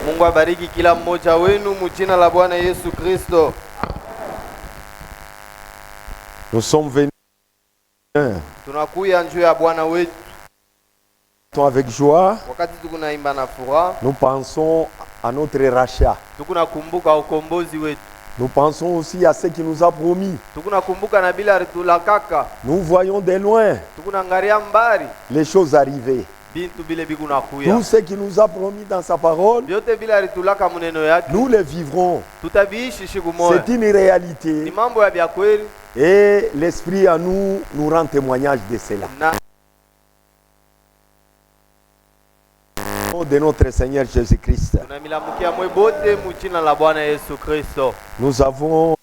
Mungu abariki kila mmoja wenu mjina la Bwana Yesu Kristo. Nous sommes venus Tunakuya njoo ya Bwana wetu avec joie. wakati tukunaimba na furaha. Nous pensons à notre rachat. Tukunakumbuka ukombozi wetu. Nous pensons aussi à ce qu'il nous a promis. Tukunakumbuka na bila ritulakaka. Nous voyons de loin Tukunangalia mbali les choses arriver. bintu bile bikunakuya. Tout ce qu'il nous a promis dans sa parole, Vyote bila ritulaka muneno yake. nous le vivrons. Tutabiishi siku moja. C'est une réalité. Ni mambo ya kweli. Et l'Esprit en nous nous rend témoignage de cela. Na Au nom de notre Seigneur Jésus-Christ, tunamilamukia mwe bote mjina la Bwana Yesu Kristo. nous avons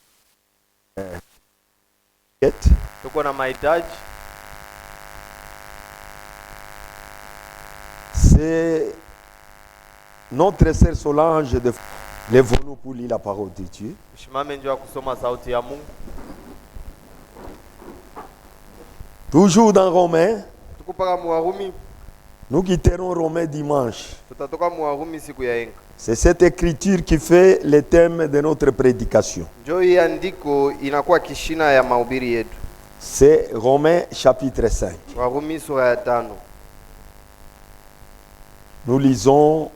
Tuko na mahitaji. c'est notre sœur Solange de lève-nous pour lire la parole de Dieu. Shimame njoo kusoma sauti ya Mungu. Toujours dans Romains, Tukupaka Muwarumi. nous quitterons Romains dimanche. Tutatoka Muwarumi siku ya yenga. C'est cette écriture qui fait le thème de notre prédication. Njoo hii andiko inakuwa kishina ya mahubiri yetu. C'est Romains chapitre 5. Warumi sura ya 5. Nous lisons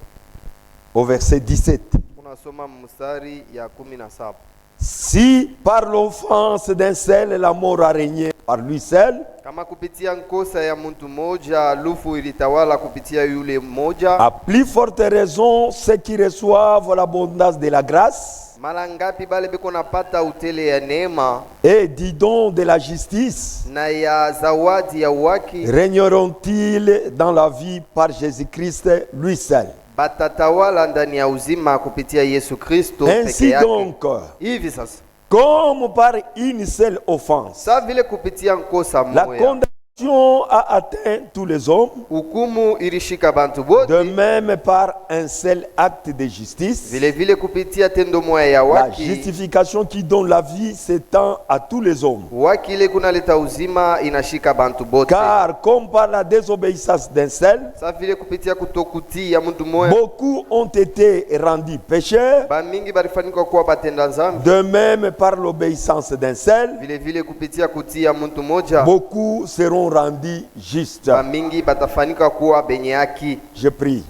au verset 17. Tunasoma mstari ya 17. Si par l'offense d'un seul la mort a régné par lui seul, Kama kupitia nkosa ya mtu moja lufu ilitawala kupitia yule moja, à plus forte raison ceux qui reçoivent l'abondance de la grâce mara ngapi bale beko napata utele ya neema et du don de la justice na ya zawadi ya uwaki régneront-ils dans la vie par Jésus-Christ lui seul. batatawala ndani ya uzima kupitia Yesu Kristo peke Ainsi yake. donc, Hivi sasa comme par une seule offense, sa vile kupitia nkosa la moja condamnation a atteint tous les hommes, hukumu ilishika bantu bote, de même par un seul acte de justice, vile vile kupitia tendo moja ya la waki justification qui donne la vie s'étend à tous les hommes. waki ile kunaleta uzima inashika bantu bote. Car comme par la désobéissance d'un seul, Sa vile kupitia kutokutii ya mtu moja beaucoup ont été rendus pécheurs, ba mingi balifanyika kuwa batenda dhambi, de même par l'obéissance d'un seul, vile vile kupitia kutii ya mtu moja beaucoup seront rendus justes. ba mingi batafanyika kuwa benye haki. Je prie.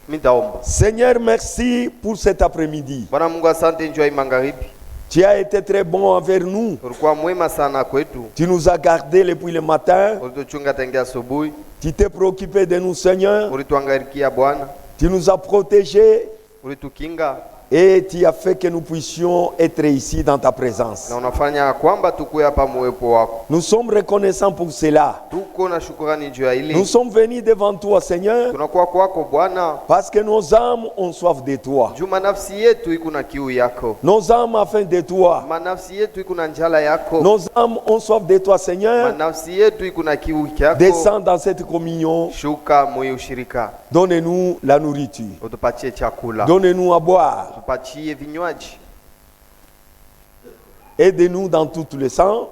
Mitaomba. Seigneur, merci pour cet après-midi. Bwana Mungu, asante njoo hii magharibi. Tu as été très bon envers nous. Ulikuwa mwema sana kwetu. Tu nous as gardés depuis le matin. Ulituchunga tangia asubuhi. Tu t'es préoccupé de nous, Seigneur. Ulituangalikia Bwana. Tu nous as protégés Ulitukinga et tu as fait que nous puissions être ici dans ta présence. na unafanya kwamba tukue hapa muwepo wako. Nous sommes reconnaissants pour cela. Tuko na shukrani juu ya Nous hili. sommes venus devant toi, Seigneur, Tunakuwa kwako Bwana. parce que nos âmes ont soif de toi. Juu manafsi yetu iko na kiu yako. Nos âmes ont faim de toi. Manafsi yetu iko na njala yako. Nos âmes ont soif de toi, Seigneur. Manafsi yetu iko na kiu yako. Descends dans cette communion. Shuka moyo ushirika. Donne-nous la nourriture. Utupatie chakula. Donne-nous à boire. Tupatie vinywaji. Aide-nous dans toutes les sens,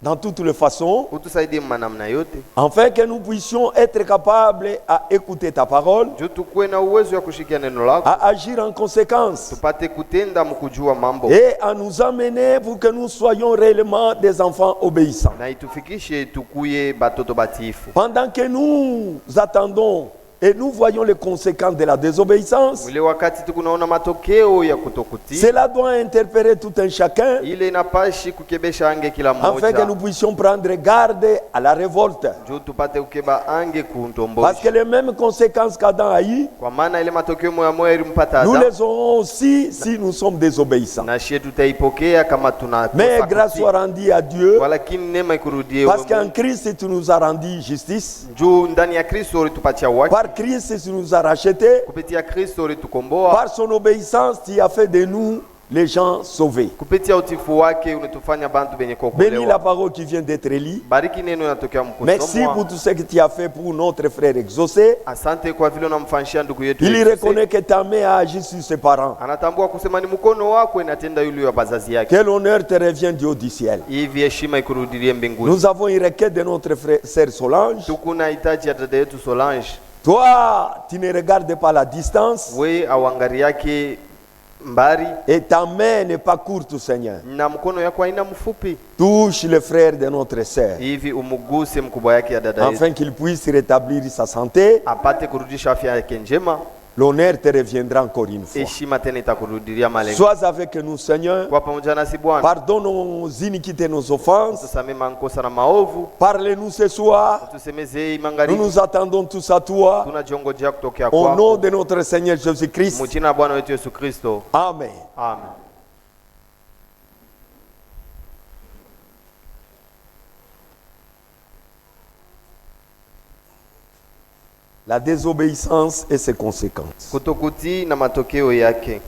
dans toutes les façons, Utusaidie manamna yote. afin que nous puissions être capables à écouter ta parole, Juu tukue na uwezo ya kushikia neno lako. à agir en conséquence Tupate kutenda mkujua mambo. et à nous amener pour que nous soyons réellement des enfants obéissants. Na itufikishe tukuye batoto batifu. Pendant que nous attendons et nous voyons les conséquences de la désobéissance, Ule wakati tukunaona matokeo ya kutokutii, cela doit interpérer tout un chacun, ile inapashi kukebesha ange kila afin que nous mmoja. puissions prendre garde à la révolte. Juu tupate kukeba ange Parce kuntomboshi. que les mêmes conséquences qu'Adam a eues, Kwa maana ile matokeo moya moya ilimpata nous Adamu, les aurons aussi si nous sommes désobéissants. na shie tutaipokea kama tuna Mais grâce soit rendue à Dieu, walakini neema ikurudie parce wewe qu'en Mungu. Christ tu nous as rendu justice. Juu ndani ya Kristo ulitupatia waki, Par Christ tu nous as rachetés. kupitia Kristo ulitukomboa, Par son obéissance tu as fait de nous les gens sauvés. kupitia utifu wake unatufanya bantu benye Bénis la kuokolewa. parole qui vient d'être lue. Bariki neno inatokea Merci pour mkusomwa. tout ce que tu as fait pour notre frère exaucé. Asante kwa vile unamfanyishia ndugu yetu. Il Yesu. reconnaît que ta main a agi sur ses parents. Anatambua kusema ni mkono wako inatenda yule wa bazazi yake. Que l'honneur te revient du haut du ciel. Hivi heshima ikurudilie mbinguni. Nous avons une requête de notre frère, sœur Solange. Tukuna hitaji ya dada yetu Solange. Toi, tu ne regardes pas la distance we auangaliake mbari et ta main n'est pas courte, Seigneur. na mkono yako haina mfupi, Touche le frère de notre sœur hivi umuguse mkubwa yake ya dada yetu afin qu'il puisse rétablir sa santé. apate kurudisha afya yake njema. L'honneur te reviendra encore une fois. Heshima tena itakurudilia malengo. Sois avec nous, Seigneur. Kwa pamoja nasi Bwana, Pardonne nos iniquités, nos offenses. tusamee makosa na maovu, Parle-nous ce soir. tusemezee Nous magharibi, nous attendons tous à toi. tunajiongojea kutokea Au nom kwako, de notre Seigneur Jésus-Christ. mjina la Bwana wetu Yesu Kristo, Amen. amen. La désobéissance et ses conséquences. Kutokutii na matokeo yake.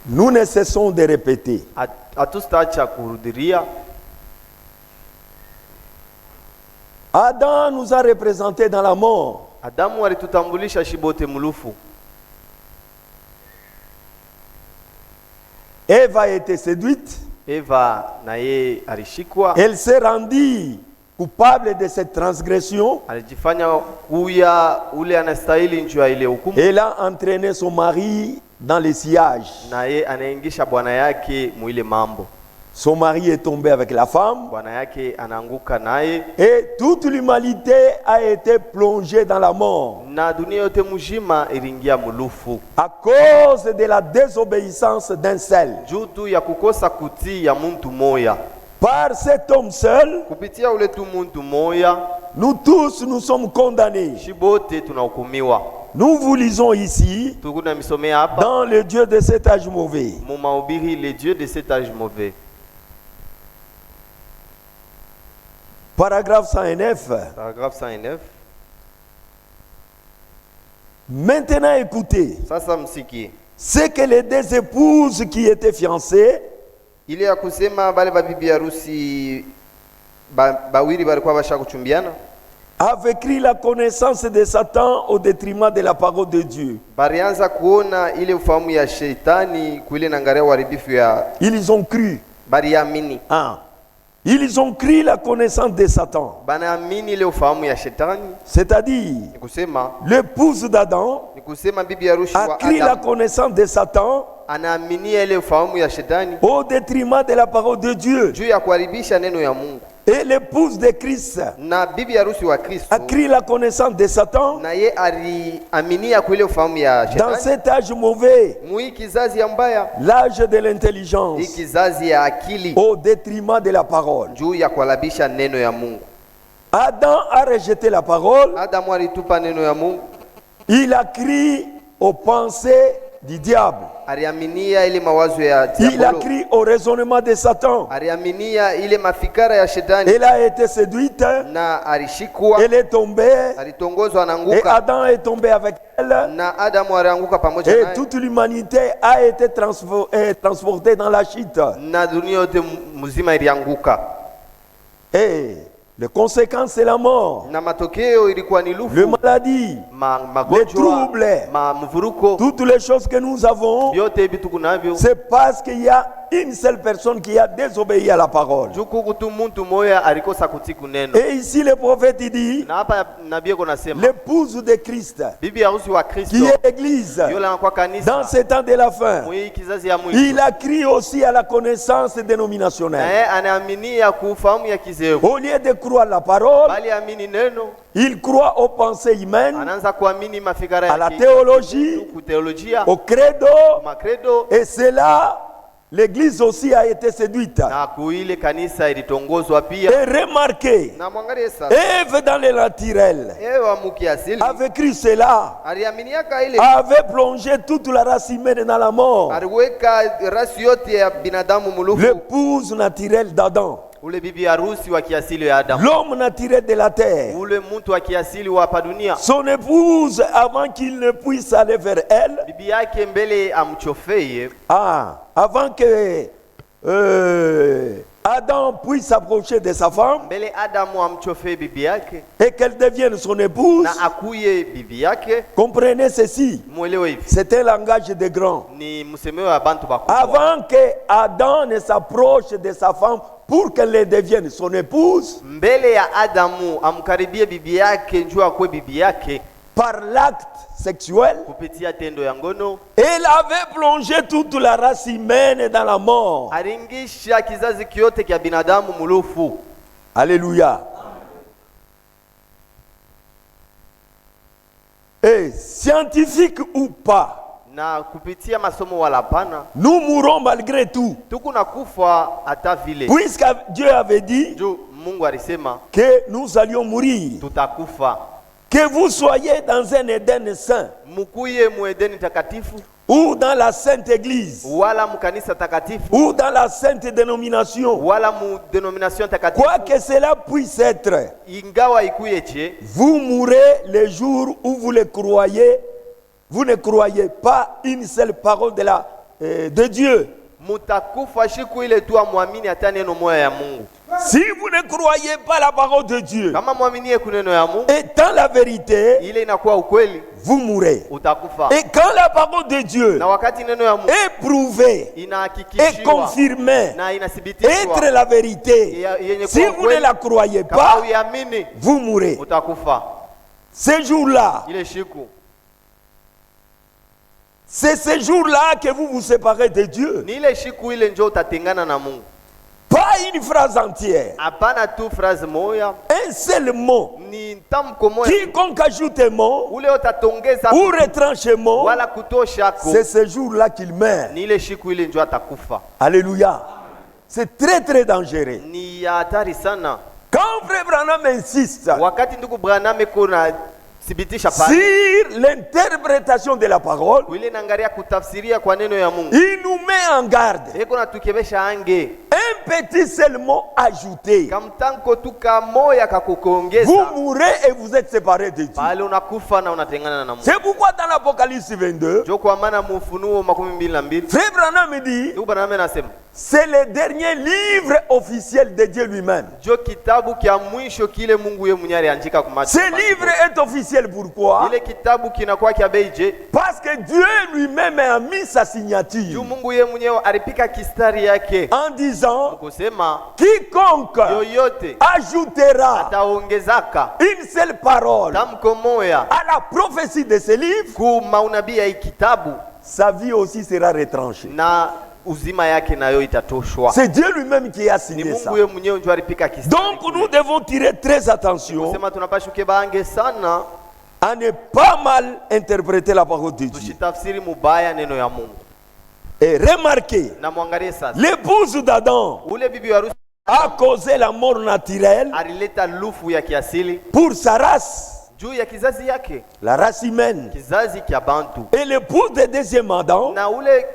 Nous ne cessons de répéter. Hatustaacha kurudilia. Adam nous a représentés dans la mort. Adamu alitutambulisha shibote mulufu. Ève a été séduite. Eva na ye alishikwa, Elle s'est rendue coupable de cette transgression. alijifanya kuya ule anastahili njuu ya ile hukumu, Elle a entraîné son mari dans le sillage. na ye anaingisha bwana yake muile mambo. Son mari est tombé avec la femme. Bwana yake anaanguka naye, Et toute l'humanité a été plongée dans la mort na dunia yote mzima iliingia mulufu à cause de la désobéissance d'un seul. juu tu ya kukosa kutii ya muntu moya. Par cet homme seul, Kupitia ule tu muntu moya, nous tous nous sommes condamnés. shibote tunahukumiwa. Nous vous lisons ici, Tukuna misomea hapa dans le Dieu de cet âge mauvais. mu mahubiri, le Dieu de cet âge mauvais. Paragraphe 109. Paragraphe 109. Maintenant écoutez, Sasa msikie. c'est que les deux épouses qui étaient fiancées Ile ya kusema bale babibi harusi bawili balikuwa basha kuchumbiana, avaient pris la connaissance de Satan au détriment de la parole de Dieu. barianza kuona ile ufahamu ya shetani kuile nangaria uharibifu ya Ils ont cru. bariamini. Ah. Ils ont cru la connaissance de Satan. Banaamini ile ufahamu ya shetani. C'est-à-dire, Ni kusema l'épouse d'Adam bibi harusi a wa cru la Adam connaissance de Satan anaaminia ile ufahamu ya shetani au détriment de la parole de Dieu. juu ya kuharibisha neno ya Mungu, Et l'épouse de Christ na bibi harusi wa Kristo a cru la connaissance de Satan na ye aliaminia kwa ile ufahamu ya dans shetani cet âge mauvais, mui kizazi ya mbaya, l'âge de hii l'intelligence, kizazi ya akili au détriment de la parole. juu ya kuhalabisha neno ya Mungu. Adam a rejeté la parole, Adamu alitupa neno ya Mungu, il a cru aux pensées du diable, aliaminia ile mawazo ya il a diabolo, cru au raisonnement de Satan. aliaminia ile mafikara ya shetani Elle a été séduite, na alishikwa, elle est tombée, alitongozwa, et anaanguka Adam est tombé avec elle, na Adamu alianguka pamoja et naye, toute l'humanité a été transportée dans la chute. na dunia yote mzima ilianguka, Et les conséquences, c'est la mort, na matokeo ilikuwa ni le lufu, maladie, magonjwa, troubles. mvuruko, toutes les choses que nous avons. vyote hivi tuko navyo C'est parce qu'il y a une seule personne qui a désobéi à la parole. juu kutu muntu moya alikosa kutiku neno. Et ici le prophète il dit, Na hapa nabii yako nasema l'épouse de Christ, bibi harusi wa Kristo qui est l'église, yule anakuwa dans kanisa ces temps de la fin, mwi kizazi ya il mwisho, a crié aussi à la connaissance na dénominationnelle. yeye anaaminia kufahamu ya kizeru, Au lieu de croire la parole, bali amini neno, il croit aux pensées humaines, anaanza kuamini mafikara à la ya théologie, kuteolojia, au credo, makredo, et c'est là l'église aussi a été séduite. na kuile kanisa ilitongozwa pia. Et remarquez, Na mwangalie sasa, Ève dans le naturel ewa mukiasili avait cru cela, aliaminiaka ile, avait plongé toute la race humaine dans la mort. aliweka rasi yote ya binadamu mulufu, L'épouse naturelle d'Adam, ule bibi harusi wa kiasili ya Adamu, l'homme naturel de la terre, ule mtu wa kiasili wa hapa dunia, son épouse, avant qu'il ne puisse aller vers elle, bibi yake mbele amchofeye, avant que Adam puisse s'approcher de sa femme mbele Adamu amchofe bibi yake et qu'elle devienne son épouse. na akuye bibi yake. Comprenez ceci. Mwelewe hivi, C'est un langage de grands. ni msemeo wa bantu bakubwa. Avant que Adam ne s'approche de sa femme pour qu'elle devienne son épouse, Mbele ya Adamu amkaribie bibi yake njoo akwe bibi yake par l'acte sexuel, kupitia tendo ya ngono, elle avait plongé toute la race humaine dans la mort. aringisha kizazi kyote kya binadamu mulufu. Alléluia. Et scientifique ou pas, Na kupitia masomo wala pana, nous mourrons malgré tout. tuku na kufa hata vile. Puisque Dieu avait dit Juu Mungu alisema que nous allions mourir. tutakufa. Que vous soyez dans un Éden saint Mukuye muedeni takatifu ou dans la sainte église wala mukanisa takatifu ou dans la sainte dénomination, wala mu denomination takatifu, quoi que cela puisse être, ingawa ikuyeche, vous mourrez le jour où vous le croyez. Vous ne croyez pas une seule parole de Dieu. mutakufa shiku ile tu amwamini hata neno moya ya Mungu. Si vous ne croyez pas la parole de Dieu, Kama mwaminie kuneno ya Mungu, étant la vérité, ile inakuwa ukweli, vous mourrez. utakufa. Et quand la parole de Dieu Na wakati neno ya Mungu est prouvée et inahakikishiwa confirmée na inathibitishwa être la vérité, yenye si kuwa vous ne ukweli, la croyez kama pas, uyamini vous mourrez. utakufa. Ce jour-là, Ile shiku c'est ce jour-là que vous vous séparez de Dieu. ni ile shiku ile njoo utatengana na Mungu. Pas une phrase entière, Hapana tu phrase moya, un seul mot. ni tamko moya. Quiconque ajoute un mot Ule utatongeza ou retranche un mot, wala kutosha ko, c'est ce jour-là qu'il meurt. ni ile shiku ile njoo atakufa. Alléluia. C'est très très dangereux. Ni ya hatari sana. Quand Frère Branham insiste Wakati ndugu Branham kuna thibitisha sur pale l'interprétation de la parole, ile naangalia kutafsiria kwa neno ya Mungu, il nous met en garde. eko natukebesha ange Un petit seul mot ajouté. kamtanko tu kamoya Vous kakukongeza mourrez et vous êtes séparés de Dieu. pale unakufa na unatengana na Mungu. C'est pourquoi dans l'Apocalypse 22, Jo kwa maana mu Ufunuo 22 Frère Branham dit, ndugu Branham anasema c'est le dernier livre officiel de Dieu lui-même. jo kitabu kya mwisho kile Mungu yeye mwenyewe aliandika kwa macho. Ce livre est officiel pourquoi? Ile kitabu kinakuwa kya beije Parce que Dieu lui-même a mis sa juu signature Mungu yeye mwenyewe alipika kistari yake en disant, kusema quiconque yoyote ajoutera ataongezaka une seule parole tamko moya à la prophétie de ce livre, ku maunabii ya hii kitabu sa vie aussi sera retranchée. na uzima yake nayo itatoshwa. C'est Dieu lui-même qui a Ni signé ça. Mungu yeye mwenyewe ndio alipika kistari. Donc nous devons tirer très attention Kusema tunapaswa kubange sana à ne pas mal interpréter la parole de Dieu. tusitafsiri mubaya neno ya Mungu. Et remarquez, Na mwangalie sasa, l'épouse d'Adam ule bibi harusi a causé la mort naturelle alileta lufu ya kiasili pour sa race, juu ya kizazi yake, la race humaine. kizazi kya Bantu. Et l'épouse de deuxième Adam, Na ule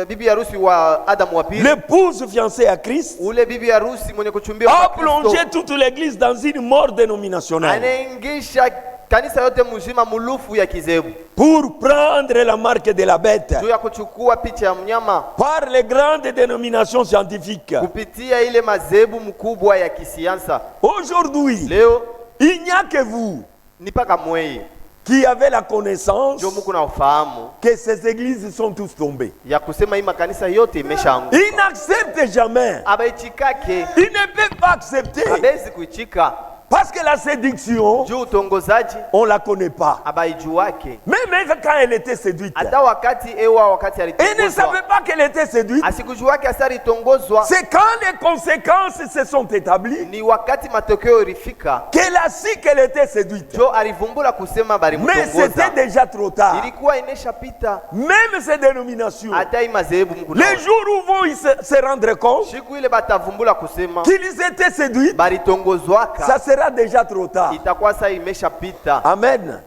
bibi harusi wa Adamu wa pili, l'épouse fiancée à Christ, ule bibi harusi mwenye kuchumbiwa a kwa plongé Kristo, toute l'église dans une mort dénominationnelle anaingisha kanisa yote mzima mulufu ya kizebu pour prendre la marque de la bête juu ya kuchukua picha ya mnyama par les grandes dénominations scientifiques. kupitia ile mazebu mkubwa ya kisiasa. Aujourd'hui, Leo il n'y a que vous ni paka mwei qui avez la connaissance ndio Mungu na ufahamu que ces églises sont tous tombées. ya kusema hii makanisa yote imeshaanguka. Il n'accepte jamais. Abaichikake Il ne peut pas accepter. abezi kuichika Parce que la séduction, juu utongozaji on ne la connaît pas. abaijuwake Même quand elle était séduite, hata wakati wakati elle ne alitongozwa savait pas qu'elle était séduite. asikujuwake hasa alitongozwa, C'est quand les conséquences se sont établies ni wakati matokeo ilifika qu'elle a su qu'elle était séduite. jo alivumbula kusema bali Mais c'était mtongoza, déjà trop tard. ilikuwa ineshapita. Même ces dénominations, Hata hii madhehebu Mungu les naona. jours où vont se rendre compte Siku ile batavumbula kusema qu'ils étaient séduits, balitongozwaka, ça sera déjà trop tard. itakuwa sasa imeshapita. Amen.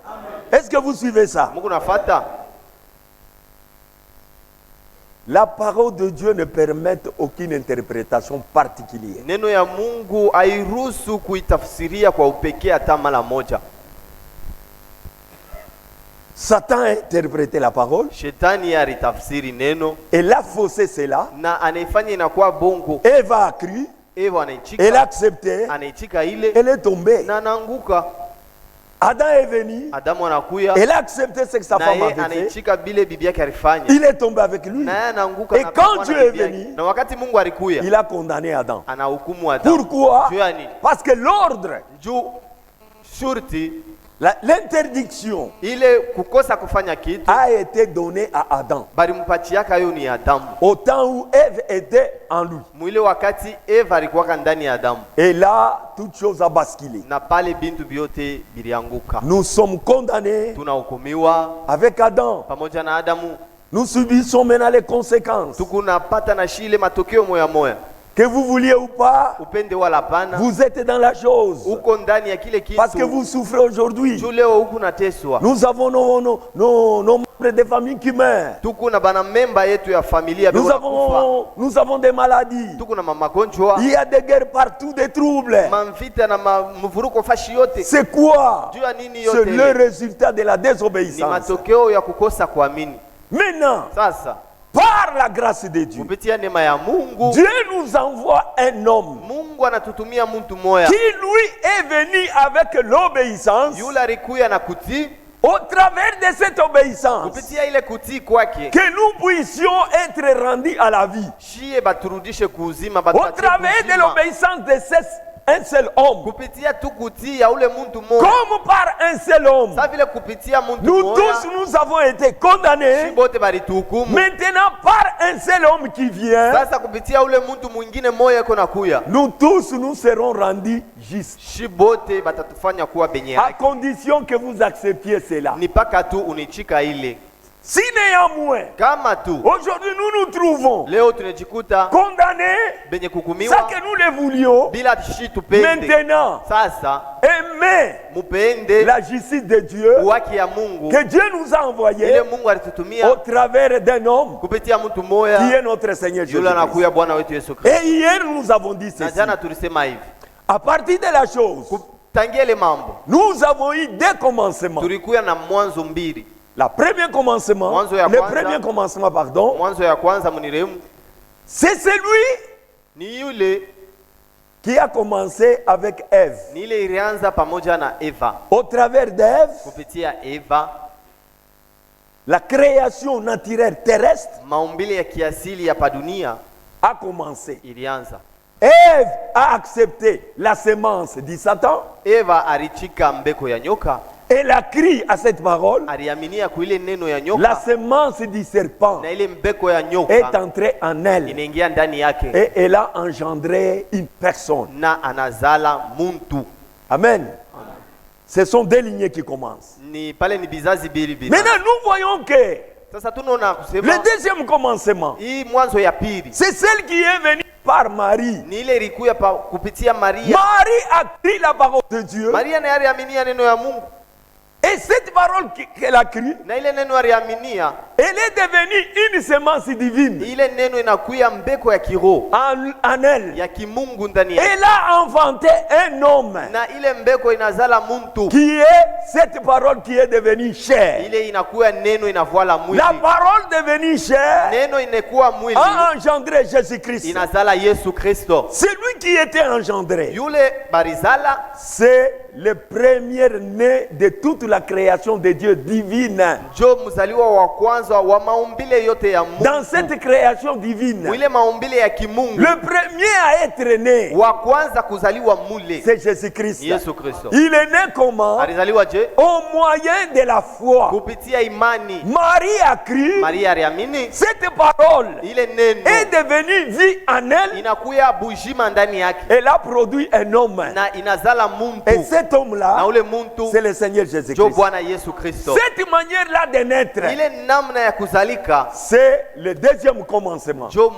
Est-ce que vous suivez ça? Mungu nafata La parole de Dieu ne permet aucune interprétation particulière. neno ya Mungu hairuhusu kuitafsiria kwa upekee hata mara moja. Satan a interprété la parole Shetani alitafsiri neno et l'a faussé cela. na anaifanya inakuwa bongo. Eva a cru, Eva Elle anaichika, a accepté, anaichika ile elle est tombée. na anaanguka. Adam est venu, Adamu anakuya elle a accepté ce que sa na femme yeye avait fait. anaichika bile bibi yake alifanya, Il est tombé avec lui. na yeye anaanguka. Et na quand kuwa na Dieu est bibi yake. venu, Na wakati Mungu alikuya Il a condamné Adam. anahukumu Adamu. Pourquoi? Juu ya nini? Parce que l'ordre, Juu shurti l'interdiction ile kukosa kufanya kitu a été donnée à Adam. balimpatiaka yo ni Adamu. Au temps où Ève était en lui. Mwile wakati Eva alikuwa ndani ya Adamu, Et là, toute chose a basculé. na pale bintu byote bilianguka. Nous sommes condamnés Tunahukumiwa avec Adam. pamoja na Adamu, Nous subissons maintenant les conséquences. tukunapata na shile matokeo moya moya, Que vous vouliez ou pas, upende wala pana, vous êtes dans la chose. uko ndani ya kile Parce que kitu. vous souffrez aujourd'hui. Juu leo huku nateswa, Nous avons nos membres de famille qui meurent. tuko na bana memba yetu ya familia Nous beko nakufa. nous avons des maladies. Tuko na magonjwa, Il y a des guerres partout, des troubles. mamvita na mvuruko fashi yote. C'est quoi? Juu ya nini C'est yote le ile? résultat de la Ni désobéissance. matokeo ya kukosa kuamini. Maintenant, Sasa par la grâce de Dieu, kupitia neema ya Mungu, Dieu nous envoie un homme Mungu anatutumia mtu moya qui lui est venu avec l'obéissance. yule alikuya na kutii. Au travers de cette obéissance, Kupitia ile kutii kwake que nous puissions être rendus à la vie. shie baturudishe kuuzima, Au batupatie travers de kuuzima. l'obéissance de un seul homme, Kupitia tu kutii ya ule mtu moja, comme par un seul homme, sa vile kupitia mtu nous moja tous nous avons été condamnés. shi bote balituhukumu. Maintenant, par un seul homme qui vient, Sasa kupitia ule mtu mwingine moya yuko nakuya, nous tous nous serons rendus justes. shi bote batatufanya kuwa benye À haki. condition que vous acceptiez cela. Ni paka tu unichika ile. Si néanmoins, Kama tu aujourd'hui nous nous trouvons leo tunajikuta condamnés, benye sans kukumiwa que nous le voulions, bila shi tupende. maintenant, Sasa aimer mupende la justice de Dieu haki ya Mungu que Dieu nous a envoyé ile Mungu au alitutumia travers d'un homme kupitia mtu qui moya est notre Seigneur yule Jésus-Christ. anakuya Bwana wetu Yesu Kristo. Et hier nous avons dit Na ceci. jana tulisema hivi, À partir de la chose, kutangia ile mambo nous avons eu deux commencements. tulikuya na mwanzo mbili. Le premier commencement, Mwanzo ya le kwanza. premier commencement, pardon, Mwanzo ya kwanza munirehemu, c'est celui ni yule qui a commencé avec Ève. ni ile ilianza pamoja na Eva. Au travers d'Ève, Kupitia Eva la création naturelle terrestre maumbile ya kiasili ya padunia a commencé. ilianza. Ève a accepté la semence du Satan. Eva alichika mbeko ya nyoka, Elle a crié à cette parole. aliaminia kuile neno ya La nyoka, semence du serpent na ile mbeko ya est nyoka entrée en elle. inaingia ndani yake Et elle a engendré une personne. na anazala muntu. Amen. Ce sont des lignées qui commencent. Ni pale ni bizazi bili bili. Maintenant, nous voyons que Sasa tunaona kusema le deuxième commencement, hii mwanzo ya pili c'est celle qui est venue par Marie. ni ile ilikuya kupitia Maria. Marie a pris la parole de Dieu. Maria naye aliaminia neno ya Mungu, Et cette parole qu'elle a criée, na ile neno aliaminia, elle est devenue une semence divine ile neno inakuya mbeko ya kiroho en elle. ya kimungu ndani yake, Elle a inventé un homme na ile mbeko inazala muntu, qui est cette parole qui est devenue chair. ile inakuya neno inavuala mwili, La parole devenue chair neno inakuwa mwili a engendré Jésus-Christ. inazala Yesu Kristo. Celui qui était engendré, Yule barizala c'est le premier né de toute la création de Dieu divine. njo mzaliwa wa kwanza wa maumbile yote ya Mungu. Dans cette création divine, Mwile maumbile ya kimungu, le premier à être né, wa kwanza kuzaliwa mule c'est Jésus-Christ. Yesu Kristo. Il est né comment? Alizaliwa je? Au moyen de la foi. Kupitia imani. Marie a cru, Maria aliamini, cette parole ile neno est devenue vie en elle. inakuya bujima ndani yake Elle a produit un homme. na inazala Et muntu, cet na homme-là, ule muntu c'est le Seigneur njo Jésus-Christ. Bwana Yesu Kristo. Cette manière-là de naître, Ile namna ya kuzalika c'est le deuxième commencement. njo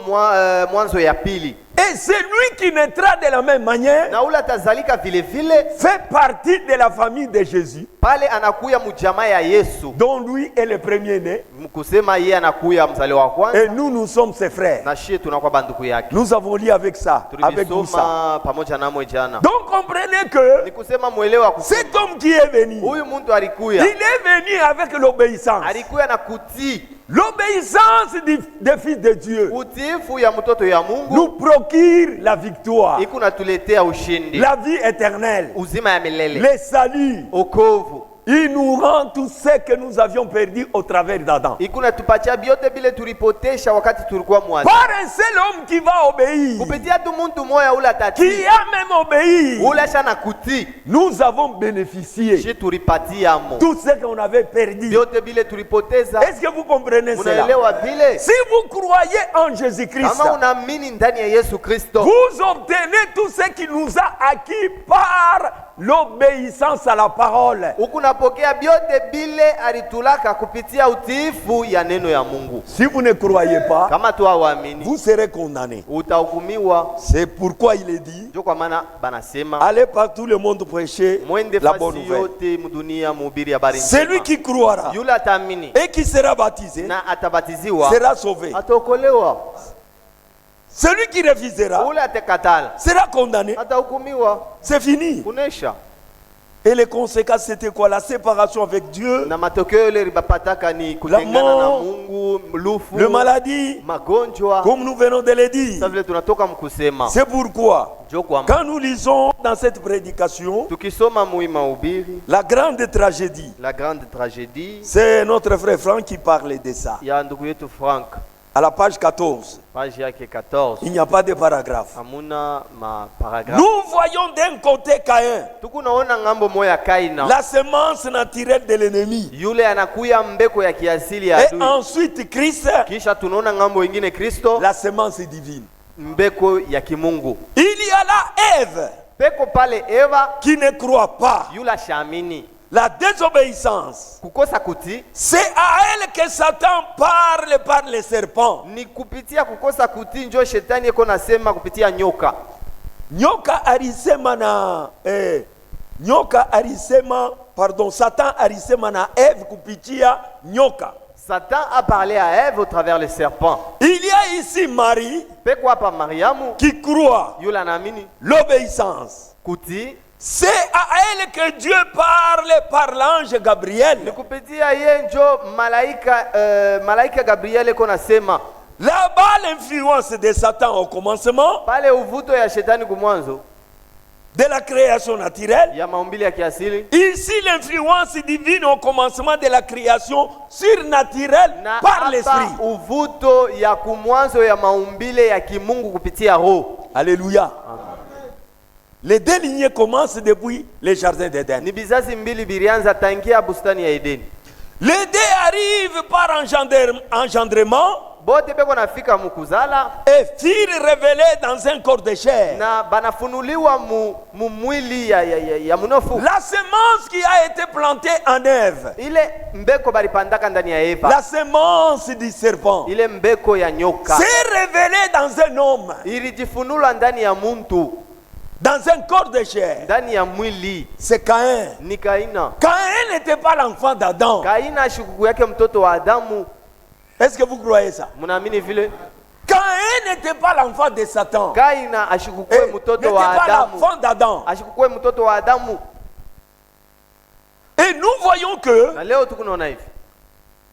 mwanzo ya pili, Et celui qui naîtra de la même manière na ule atazalika vile vile fait partie de la famille de Jésus, pale anakuya mjamaa ya Yesu, dont lui est le premier-né. mkusema yeye anakuya mzaliwa wa kwanza Et nous sommes ses frères. na shie tunakuwa banduku yake. Nous avons lu avec ça, avec vous ça. Tulivisoma pamoja namwe jana. Donc comprenez que Ni kusema mwelewa cet kusema homme qui est venu, huyu muntu il alikuya est venu avec l'obéissance. alikuya na kutii, L'obéissance des fils de Dieu utiifu ya mtoto ya Mungu nous procure la victoire, iko natuletea ushindi, la vie éternelle, uzima ya milele, le salut. okovu. Il nous rend tout ce que nous avions perdu au travers d'Adam. Iko natupatia biote bile tulipotesha wakati tulikuwa mwanzo. Par un seul homme qui va obéir, Kupitia tu muntu moya ule atati, qui a même obéi, ule shana kuti, nous avons bénéficié shi tulipatia mo. tout ce qu'on avait perdu. Biote bile tulipoteza. Est-ce que vous comprenez cela? Unaelewa vile? Si vous croyez en Jésus-Christ, Kama unaamini ndani ya Yesu Kristo, vous obtenez tout ce qui nous a acquis par l'obéissance à la parole. ukunapokea biote bile alitulaka kupitia utiifu ya neno ya Mungu. Si vous ne croyez pas, Kama tu hawaamini, vous serez condamnés. utahukumiwa. C'est pourquoi il est dit, Ndio kwa maana banasema allez par tout le monde prêcher mwende la bonne fasi nouvelle. yote mdunia mhubiri habari Celui njema. qui croira Yule ataamini et qui sera baptisé na atabatiziwa sera sauvé. ataokolewa. Celui qui refusera Ule atakatala sera condamné. atahukumiwa. C'est fini. Kunesha Et les conséquences, c'était quoi? La séparation avec Dieu, na matokeo ile ribapataka ni kutengana na mort, Mungu, lufu, le maladie, magonjwa. comme nous venons de le dire. Sasa vile tunatoka mkusema C'est pourquoi, ndio kwa quand nous lisons dans cette prédication, tukisoma muima ubiri la grande tragédie, la grande tragédie c'est notre frère Franck qui parlait de ça. ya ndugu yetu Frank, À la page 14, page yake 14, il n'y a pas de paragraphe. hamuna maparagrafu. Nous voyons d'un côté Caïn, Tukunaona ngambo moya Kaina, la semence naturelle de l'ennemi. yule anakuya mbeko ya kiasili ya Et adui. ensuite Christ, Kisha tunaona ngambo ingine Kristo, la semence divine. mbeko ya kimungu. Il y a là Ève Peko pale Eva, qui ne croit pas. yule ashamini. La désobéissance, Kukosa kuti c'est à elle que Satan parle par les serpents. ni kupitia kukosa kuti njo shetani eko nasema kupitia nyoka. Satan alisema na Ève kupitia nyoka. Satan a parlé à Ève au travers le serpent. Il y a ici Marie Peko hapa Mariamu, qui croit yule anaamini l'obéissance. kuti C'est à elle que Dieu parle par l'ange Gabriel. ni kupitia ye njo malaika Gabriel eko nasema. Là-bas, l'influence de Satan au commencement, Pale uvuto ya shetani kumwanzo de la création naturelle. ya maumbile ya kiasili, Ici, l'influence divine au commencement de la création surnaturelle na par hapa l'esprit. uvuto ya kumwanzo ya maumbile ya kimungu kupitia roho. Alléluia. Les deux lignées commencent depuis le jardin d'Éden. Ni bizazi mbili birianza tangia bustani ya Edeni. Les deux arrivent par engendrement Bote peko nafika mukuzala et furent révélés dans un corps de chair. na banafunuliwa mu mwili ya munofu. La semence qui a été plantée en Ève, Ile mbeko balipandaka ndani ya Eva, la semence du serpent, ile mbeko ya nyoka s'est révélée dans un homme, ilijifunula ndani ya muntu, dans un corps de chair. ndani ya mwili. C'est Caïn. Ni Kaina. Caïn n'était pas l'enfant d'Adam. Kaina shukuku yake mtoto wa Adamu. Est-ce que vous croyez ça? Munaamini vile? Caïn n'était pas l'enfant de Satan. Kaina Et ashukukue n'était mtoto wa pas Adamu. l'enfant d'Adam. Ashukukue mtoto wa Adamu. Et nous voyons que, Na leo tukunaona hivi.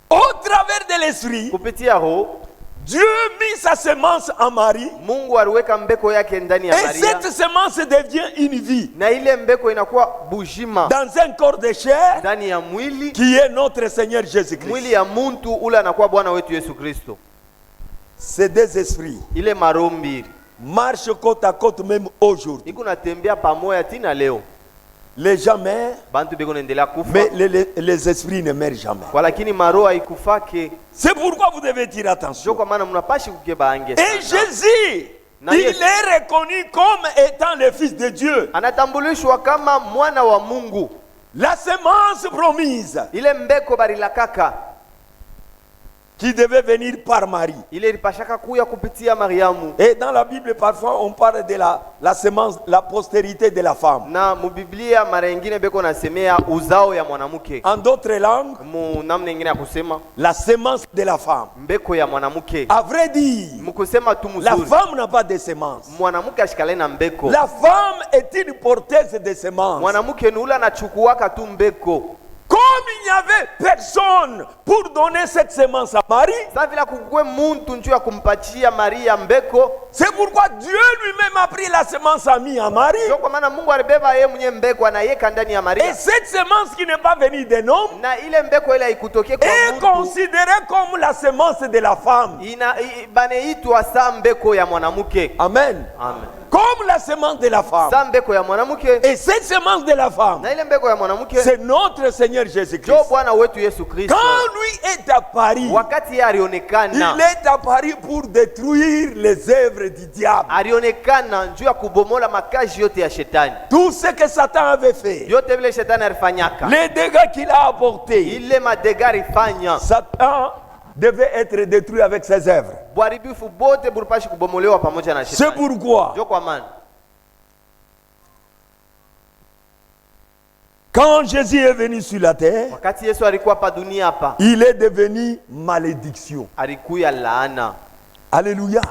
au travers de l'esprit, Kupitia roho, Dieu mit sa semence en Marie. Mungu aliweka mbeko yake ndani ya Et Maria. cette semence devient une vie Na ile mbeko inakuwa bujima dans un corps de chair ndani ya mwili, qui est notre Seigneur Jésus-Christ. mwili ya muntu ule anakuwa Bwana wetu Yesu Kristo. Ces deux esprits Ile maroho mbili marchent côte à côte même aujourd'hui. iko natembea pamoja tina leo. Les gens meurent, Bantu beko naendelea kufa, mais les esprits ne meurent jamais. kwa lakini maroho haikufake. C'est pourquoi vous devez dire Sio attention. kwa maana mnapashi kukeba ange Et sana. Jésus, Na il Yesu. est reconnu comme étant le Fils de Dieu. Anatambulishwa kama mwana wa Mungu. La semence promise Ile mbeko barilakaka qui devait venir par Marie. ile ilipashaka kuya kupitia Mariamu. Et dans la Bible, parfois, on parle de la semence, la postérité de la femme. Na mubiblia mara nyingine beko nasemea uzao ya mwanamke. En d'autres langues, Mu namna nyingine ya kusema la semence de la femme. mbeko ya mwanamke. À vrai dire, Mkusema tu la mzuri, femme n'a pas de semence. mwanamke ashikale na mbeko. La femme est une porteuse de semence. Mwanamke ni ule anachukuaka tu mbeko. Comme il n'y n'y avait personne pour donner cette semence à Marie, Sa vile kukue muntu njuu ya kumpatia Maria mbeko. c'est pourquoi Dieu lui-même a pris la semence à mis à Marie. Ndio kwa maana Mungu alibeba yeye mwenye mbeko anaiweka ndani ya Et Maria. cette semence qui n'est pas venue d'un homme Na ile mbeko ile haikutokea kwa est mtu. considérée comme la semence de la femme. Baneitwa sa mbeko ya mwanamke. Amen. Amen. Comme la semence de la femme. Sa mbeko ya mwanamke. Et cette semence de la femme, Na ile mbeko ya mwanamke c'est notre Seigneur ndio Jésus-Christ. Bwana wetu Yesu Kristo. Quand lui est apparu, Wakati yeye alionekana, il est apparu pour détruire les œuvres du diable. alionekana njuu ya kubomola makazi yote ya shetani. Tout ce que Satan avait fait, Yote vile shetani alifanyaka. les dégâts qu'il a apportés, Ile madega alifanya. Satan devait être détruit avec ses œuvres. Bwaribifu bote bulipashi kubomolewa pamoja na C'est shetani. pourquoi, Ndio kwa maana quand Jésus est venu sur la terre, wakati Yesu alikuwa hapa dunia hapa, il est devenu malédiction. alikuya laana. Alléluia.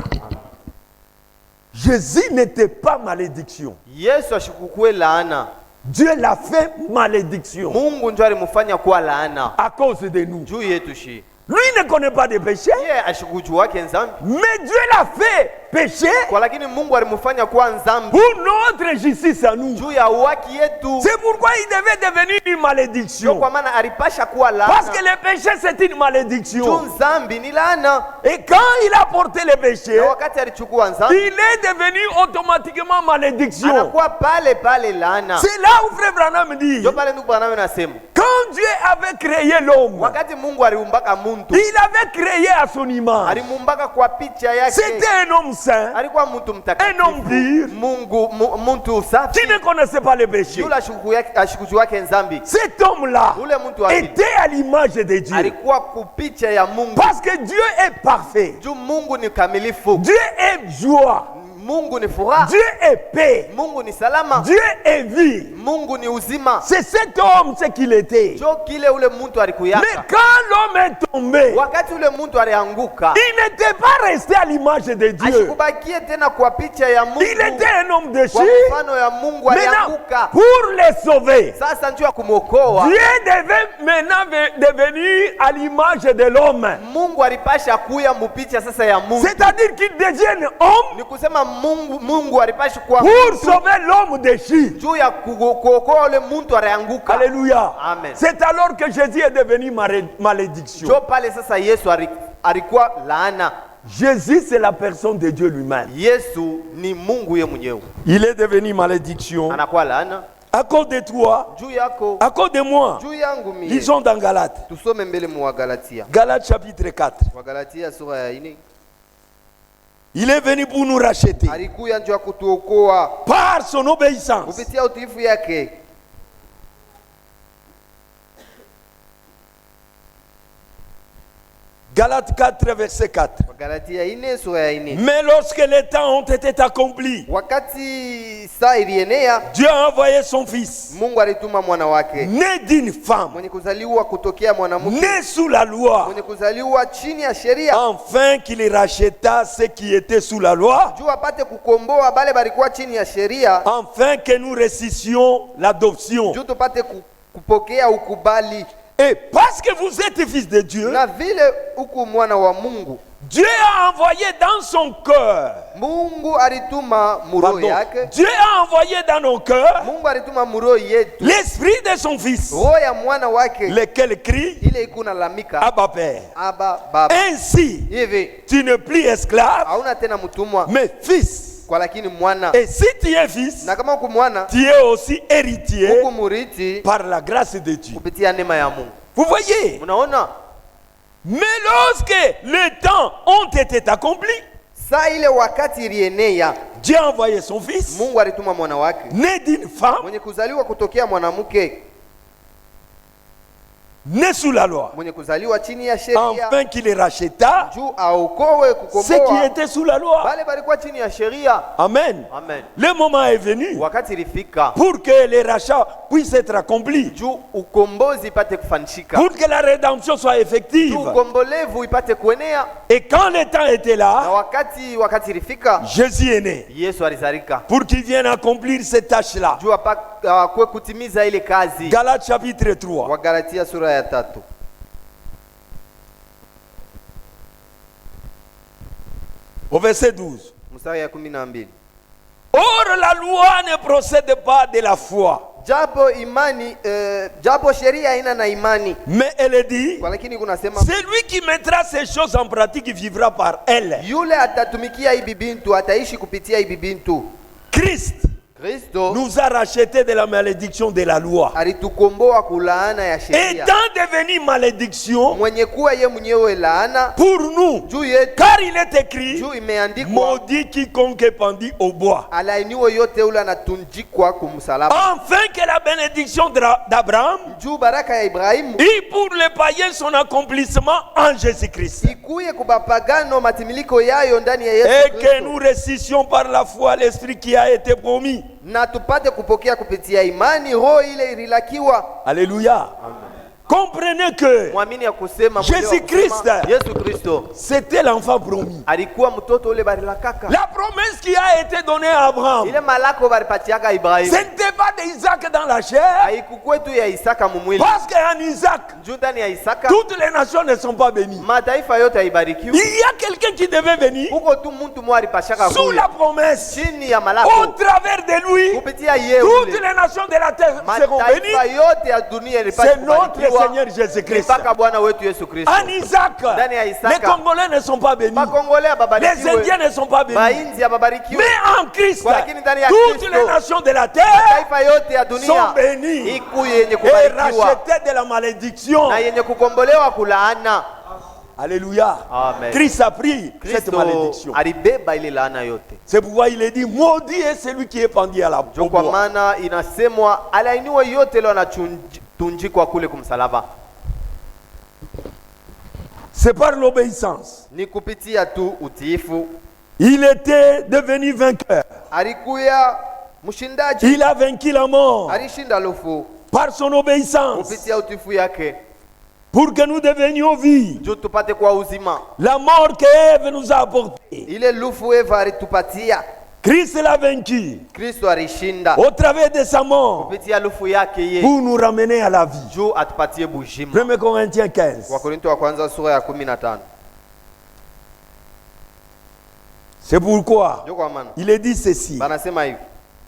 Jésus n'était pas malédiction. Yesu ashikukue laana. Dieu l'a fait malédiction Mungu ndio alimfanya kuwa laana à cause de nous. juu yetu shi. Lui ne connaît pas de péché, Yeye ashikujuwake nzambi. mais Dieu l'a fait péché Kwa lakini Mungu alimfanya kuwa nzambi pour notre justice à nous. juu ya haki yetu. C'est pourquoi il devait devenir une Ndio malédiction. kwa maana alipasha kuwa Parce que laana. le péché, c'est une Juu malédiction. nzambi ni laana. Et quand il a porté le péché, Na wakati alichukua nzambi, il est devenu automatiquement malédiction. anakuwa pale pale laana. C'est là où Frère Branham dit, Ndio pale ndugu Branham anasema, quand Dieu avait créé l'homme, wakati Mungu aliumbaka muntu, il avait créé à son image. alimuumbaka kwa picha yake. C'était un homme saint, Alikuwa mtu un homme mtakatifu. pur, Mungu muntu safi. qui ne connaissait pas le péché. Yule ashikujuwake nzambi. Cet homme-là Ule mtu wa pili était à l'image de Dieu. alikuwa kupicha ya Mungu. Parce que Dieu est parfait. Juu Mungu ni kamilifu. Dieu est joie. Mungu ni furaha. Dieu est paix. Mungu ni salama. Dieu est vie. Mungu ni uzima. C'est cet homme ce qu'il était. Jo kile ule muntu Mais alikuyaka. quand l'homme est tombé, Wakati ule muntu alianguka, il n'était pas resté à l'image de Dieu. ashikubakie tena kwa picha ya Mungu. Il était un homme Kwa déchu. mfano ya Mungu Maintenant, alianguka. pour les sauver, Sasa njoo ya kumwokoa. Dieu devait maintenant devenir à l'image de l'homme. Mungu alipasha kuya mupicha sasa ya Mungu. C'est-à-dire qu'il devienne homme Ni kusema Mungu alipasha kuwa pour mtu sauver l'homme déchu. juu ya kuokoa ule muntu alianguka. Alléluia. Amen. C'est alors que Jésus est devenu malédiction. Jo pale sasa Yesu alikuwa laana. Jésus, c'est la personne de Dieu lui-même. Yesu ni Mungu ye mwenyewe. Il est devenu malédiction Anakuwa laana à cause de toi, juu yako, à cause de moi. juu yangu mie. Lisons dans Galates. Tusome mbele mwa Galatia. Galates chapitre 4. Wagalatia sura ya 4. Il est venu pour nous racheter Alikuya njoo ya kutuokoa par son obéissance. kupitia utiifu yake. Galates 4, verset 4. Wagalatia 4 sura ya 4. Mais lorsque les temps ont été accomplis, Wakati saa ilienea, Dieu a envoyé son Fils, Mungu alituma mwana wake né d'une femme, mwenye kuzaliwa kutokea mwanamke, né sous la loi, mwenye kuzaliwa chini ya sheria, afin qu'il racheta ceux qui étaient sous la loi, juu apate kukomboa bale balikuwa chini ya sheria, afin que nous ressuscitions l'adoption. juu tupate kupokea ukubali. Et parce que vous êtes fils de Dieu, Na vile huku mwana wa Mungu, Dieu a envoyé dans son cœur, Mungu alituma muroho pardon, yake, Dieu a envoyé dans nos cœurs Mungu alituma muroho yetu, l'esprit de son Fils, roho ya mwana wake, lequel crie, ile ikuna lamika Abba Père. Aba Baba. Ainsi, Hivi tu n'es plus esclave, hauna tena mtumwa, mais fils. kwa lakini mwana. Et si tu es fils, Na kama huku mwana, tu es aussi héritier huku murithi par la grâce de Dieu. kupitia neema ya Mungu. Vous voyez? Unaona? Mais lorsque les temps ont été accomplis, Saa ile wakati ilienea, Dieu a envoyé son Fils, Mungu alituma mwana wake né d'une femme, mwenye kuzaliwa kutokea mwanamke, né sous la loi, mwenye kuzaliwa chini ya sheria, afin qu'il les racheta juu aokoe ceux qui kukomboa étaient sous la loi. bale balikuwa chini ya sheria. Amen. Amen. Le moment est venu Wakati ilifika pour que les rachats puissent être accomplis, juu ukombozi ipate kufanishika, pour que la rédemption soit juu effective. ukombolevu ipate kuenea. Et quand le temps était Na là, wakati ilifika, Jésus est né Yesu alizalika pour qu'il vienne accomplir cette tâche-là. juu akwe kutimiza ile kazi. Galates chapitre 3. Wagalatia sura sura ya 3. Au verset 12. Mstari ya 12. Or, la loi ne procède pas de la foi, Japo imani japo sheria haina na imani, mais elle dit, kwa lakini kunasema celui qui mettra ces choses en pratique vivra par elle. yule atatumikia hii bintu ataishi kupitia hii bintu. Christ Kristo nous a rachetés de la malédiction de la loi. alitukomboa kulaana ya sheria, Étant devenu malédiction mwenye kuwa ye mwenyewe laana pour nous, juu yetu, car il est écrit, juu imeandikwa, maudit quiconque est pendu au bois. alainiwe yote ule anatunjikwa kumsalaba, Enfin que la bénédiction d'Abraham juu baraka ya Ibrahimu et pour les païens son accomplissement en Jésus-Christ. ikuye kubapagano matimiliko yayo ndani ya Et Yesu que Kristo, nous ressuscions par la foi l'Esprit qui a été promis. na tupate kupokea kupitia imani roho ile ililakiwa. Alléluia. Comprenez que Mwamini ya kusema Jésus mwelewa Christ. kusema, Yesu Kristo c'était l'enfant promis. alikuwa mtoto ule barilakaka, La promesse qui a été donnée à Abraham, ile malako baripatiaka ce Ibrahimu n'était pas d'Isaac dans la chair, haikukuwa tu ya Isaka mumwili, parce qu'en Isaac, juu ndani ya Isaka toutes les nations ne sont pas bénies. mataifa yote haibarikiwi. Il y a quelqu'un qui devait venir Huko tu mtu mmoja alipashaka sous kuya la promesse. chini ya Au malako, travers de lui, kupitia yeye toutes ule les nations de la terre seront mataifa bénies. yote ya dunia ilipata C'est notre kubarikiwa Seigneur Jésus-Christ. mpaka Bwana wetu Yesu Kristo. En Isaac, Ndani ya Isaka, les Congolais ne sont pas bénis. Makongole Les ababarikiwe, Indiens ne sont pas bénis. Mainzi ababarikiwe, Mais en Christ, Kwa lakini ndani ya toutes Kristo, les nations de la terre mataifa yote ya sont dunia bénies ikuye yenye et kubarikiwa rachetées de la malédiction. na yenye kukombolewa kulaana. Alléluia. Amen. Christ a pris cette Kristo malédiction. alibeba ile laana yote. C'est pourquoi il est dit, maudit est celui qui est pendu à la Ndio kwa bois. maana inasemwa alainiwa yote leo anatunjikwa kule kumsalaba. C'est par l'obéissance. Ni kupitia tu utiifu. Il était devenu vainqueur. Alikuya mshindaji, Il a vaincu la mort alishinda lufu par son obéissance kupitia utiifu yake, pour que nous devenions vie. juu tupate kwa uzima. La mort que Ève nous a apportée, Ile lufu Eva alitupatia, Christ l'a vaincu Kristo alishinda au travers de sa mort kupitia lufu yake ye, pour nous ramener à la vie. juu atupatie bujima. 1 Corinthiens 15. Wakorintho wa kwanza sura ya 15. C'est pourquoi Ndio kwa maana il est dit ceci. banasema hivi,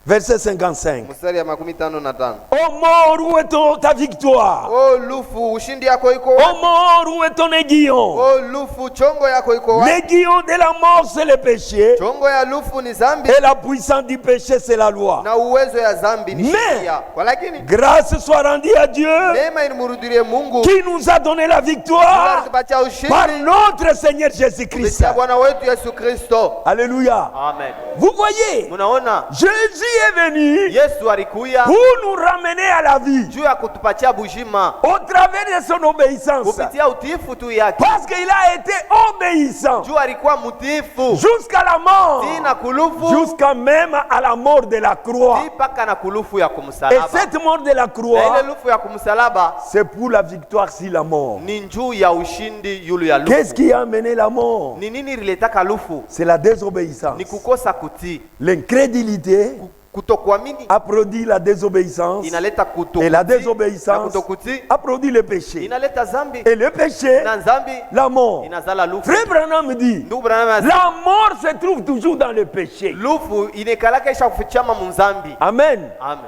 Verset 55. mstari ya 55. Oh mort, où est ta victoire? O lufu, ushindi yako iko Oh wapi? mort, où est ton aiguillon? O lufu, chongo yako iko wapi? L'aiguillon de la mort, c'est le péché. Chongo ya lufu ni zambi, Et la puissance du péché, c'est la loi. na uwezo ya zambi ni Mais- sheria. Kwa lakini Grâce soit rendue à Dieu neema inimurudie Mungu qui nous a donné la victoire alitupatia par ushindi notre Seigneur Jésus-Christ. kupitia Bwana wetu Yesu Kristo. Alléluia. Amen. Vous voyez, Munaona Jésus est venu Yesu alikuya pour nous ramener à la vie juu ya kutupatia bujima au travers de son obéissance. kupitia utiifu tu yake, Parce qu'il a été obéissant juu alikuwa mtiifu jusqu'à la mort, tina kulufu jusqu'à même à la mort de la croix. mpaka na kulufu ya Et kumsalaba. cette mort de la Na croix, ile lufu ya kumsalaba c'est pour la victoire sur la mort. ni njuu ya ushindi yulu ya Qu'est-ce lufu. qui a amené la mort? Ni nini ililetaka lufu? C'est la désobéissance. Ni kukosa kutii. L'incrédulité Kutokuamini a produit la désobéissance. inaleta Et la kutokutii, na désobéissance kutokutii a produit le péché. inaleta zambi, Et le péché, na zambi la mort. inazala lufu. Frère Branham dit, Ndugu Branham anasema, la mort se trouve toujours dans le péché. lufu inekalaka isha kufichama munzambi. Amen. Amen.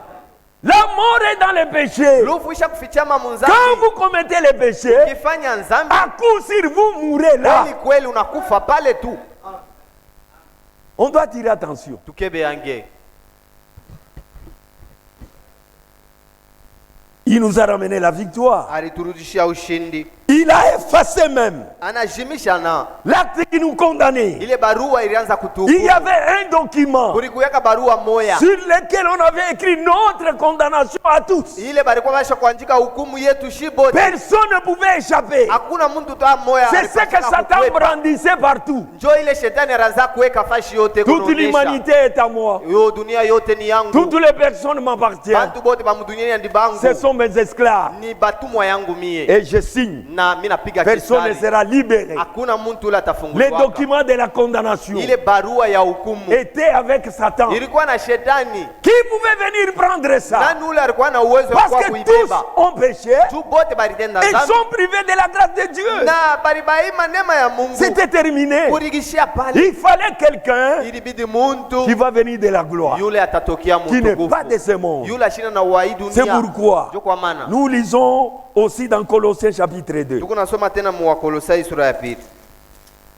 La mort est dans le péché. Lufu isha kufichama Quand munzambi. vous commettez le péché, Ukifanya nzambi à coup sûr vous mourrez là. kweli kweli unakufa pale tu. On doit tirer attention. Tukebe yange. Il nous a ramené la victoire. Aliturudishia ushindi. Il a effacé même Anajimisha na l'acte qui nous condamnait. ile barua ilianza Il y kutuhukumu. avait un document Kulikuweka barua moya. sur lequel on avait écrit notre condamnation à tous. Ile balikuwa basha kuandika hukumu yetu shibote. Personne ne pouvait échapper. Hakuna mtu ta moya. C'est ce que Satan brandissait partout. Njo ile shetani anaanza kuweka fashi yote Toute kunaonyesha. l'humanité est à moi. Yo dunia yote ni yangu. Toutes les personnes m'appartiennent. Bantu bote ba mduniani ndi bangu. Ce sont mes esclaves. Ni batumwa yangu mie. Et je signe na mimi napiga personne ne kistari. sera libéré. Hakuna mtu ule Les atafunguliwa. documents de la condamnation Ile barua ya hukumu étaient avec Satan. ilikuwa na shetani. Qui pouvait venir prendre ça? Nani ule alikuwa na uwezo wa Parce que tous kuibeba? ont péché Tu bote baritenda et dhambi sont privés de la grâce de Dieu. na baribaima neema ya Mungu. C'était terminé. Kurigishia pale Il fallait quelqu'un ilibidi muntu qui va venir de la gloire, yule atatokea qui n'est pas de mtukufu. ce monde. Yule ashina na uhai dunia. C'est pourquoi Ndio kwa maana nous lisons aussi dans Colossiens chapitre 2. tuko nasoma tena mu Wakolosai sura ya pili.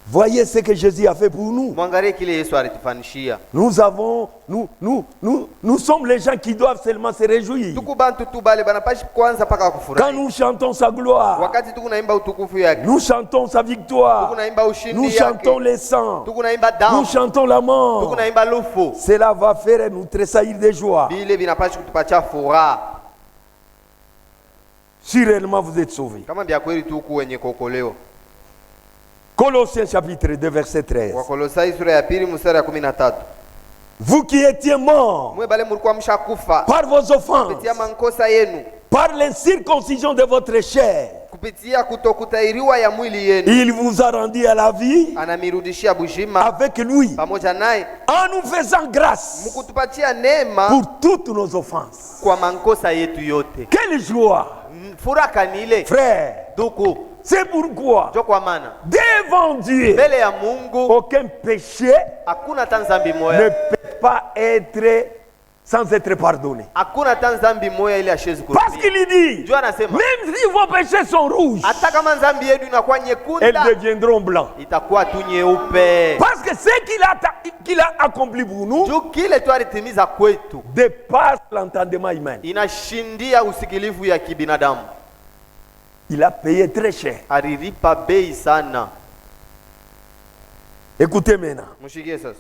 Voyez ce que Jésus a fait pour nous. Mwangalie kile Yesu alitufanishia. Nous sommes les gens qui doivent seulement se réjouir. Tuku bantu tu bale banapashi kwanza paka Quand kufurahi. nous chantons sa gloire, Wakati tuku naimba utukufu yake. nous chantons sa Tuku victoire, naimba nous ushindi chantons yake. les sangs, Tuku naimba nous damu. chantons la Tuku mort. naimba lufu. Cela va faire nous tressaillir de joie. Bile vinapashi kutupatia furaha. Si réellement vous êtes sauvés. Kama vya kweli tuku wenye kuokolewa. Colossiens chapitre 2 verset 13. Wakolosai sura ya pili mstari ya 13. Vous qui étiez morts Mwe bale mulikuwa mshakufa par vos offenses, kupitia mankosa yenu, par l'incirconcision de votre chair, kupitia kutokutairiwa ya mwili yenu, il vous a rendu à la vie anamirudishia bujima avec lui, pamoja naye, en nous faisant grâce mkutupatia neema pour toutes nos offenses. kwa mankosa yetu yote. Quelle joie, Furaha ni ile frère. duku. C'est pourquoi, Ndio kwa maana devant Dieu, mbele ya Mungu aucun péché hakuna hata dhambi ne moja, peut pas être sans être pardonné. hakuna hata dhambi moja ile ashezi Parce kurudia. qu'il dit, Ndio anasema même si vos péchés sont rouges, hata kama dhambi yenu inakuwa elles nyekunda deviendront blancs. itakuwa tu nyeupe. Parce que ce qu'il a accompli pour nous Juu kile tu alitimiza kwetu dépasse l'entendement humain. inashindia usikilivu ya kibinadamu. Il a payé très cher. Alilipa bei sana. Écoutez maintenant. Mshikie sasa.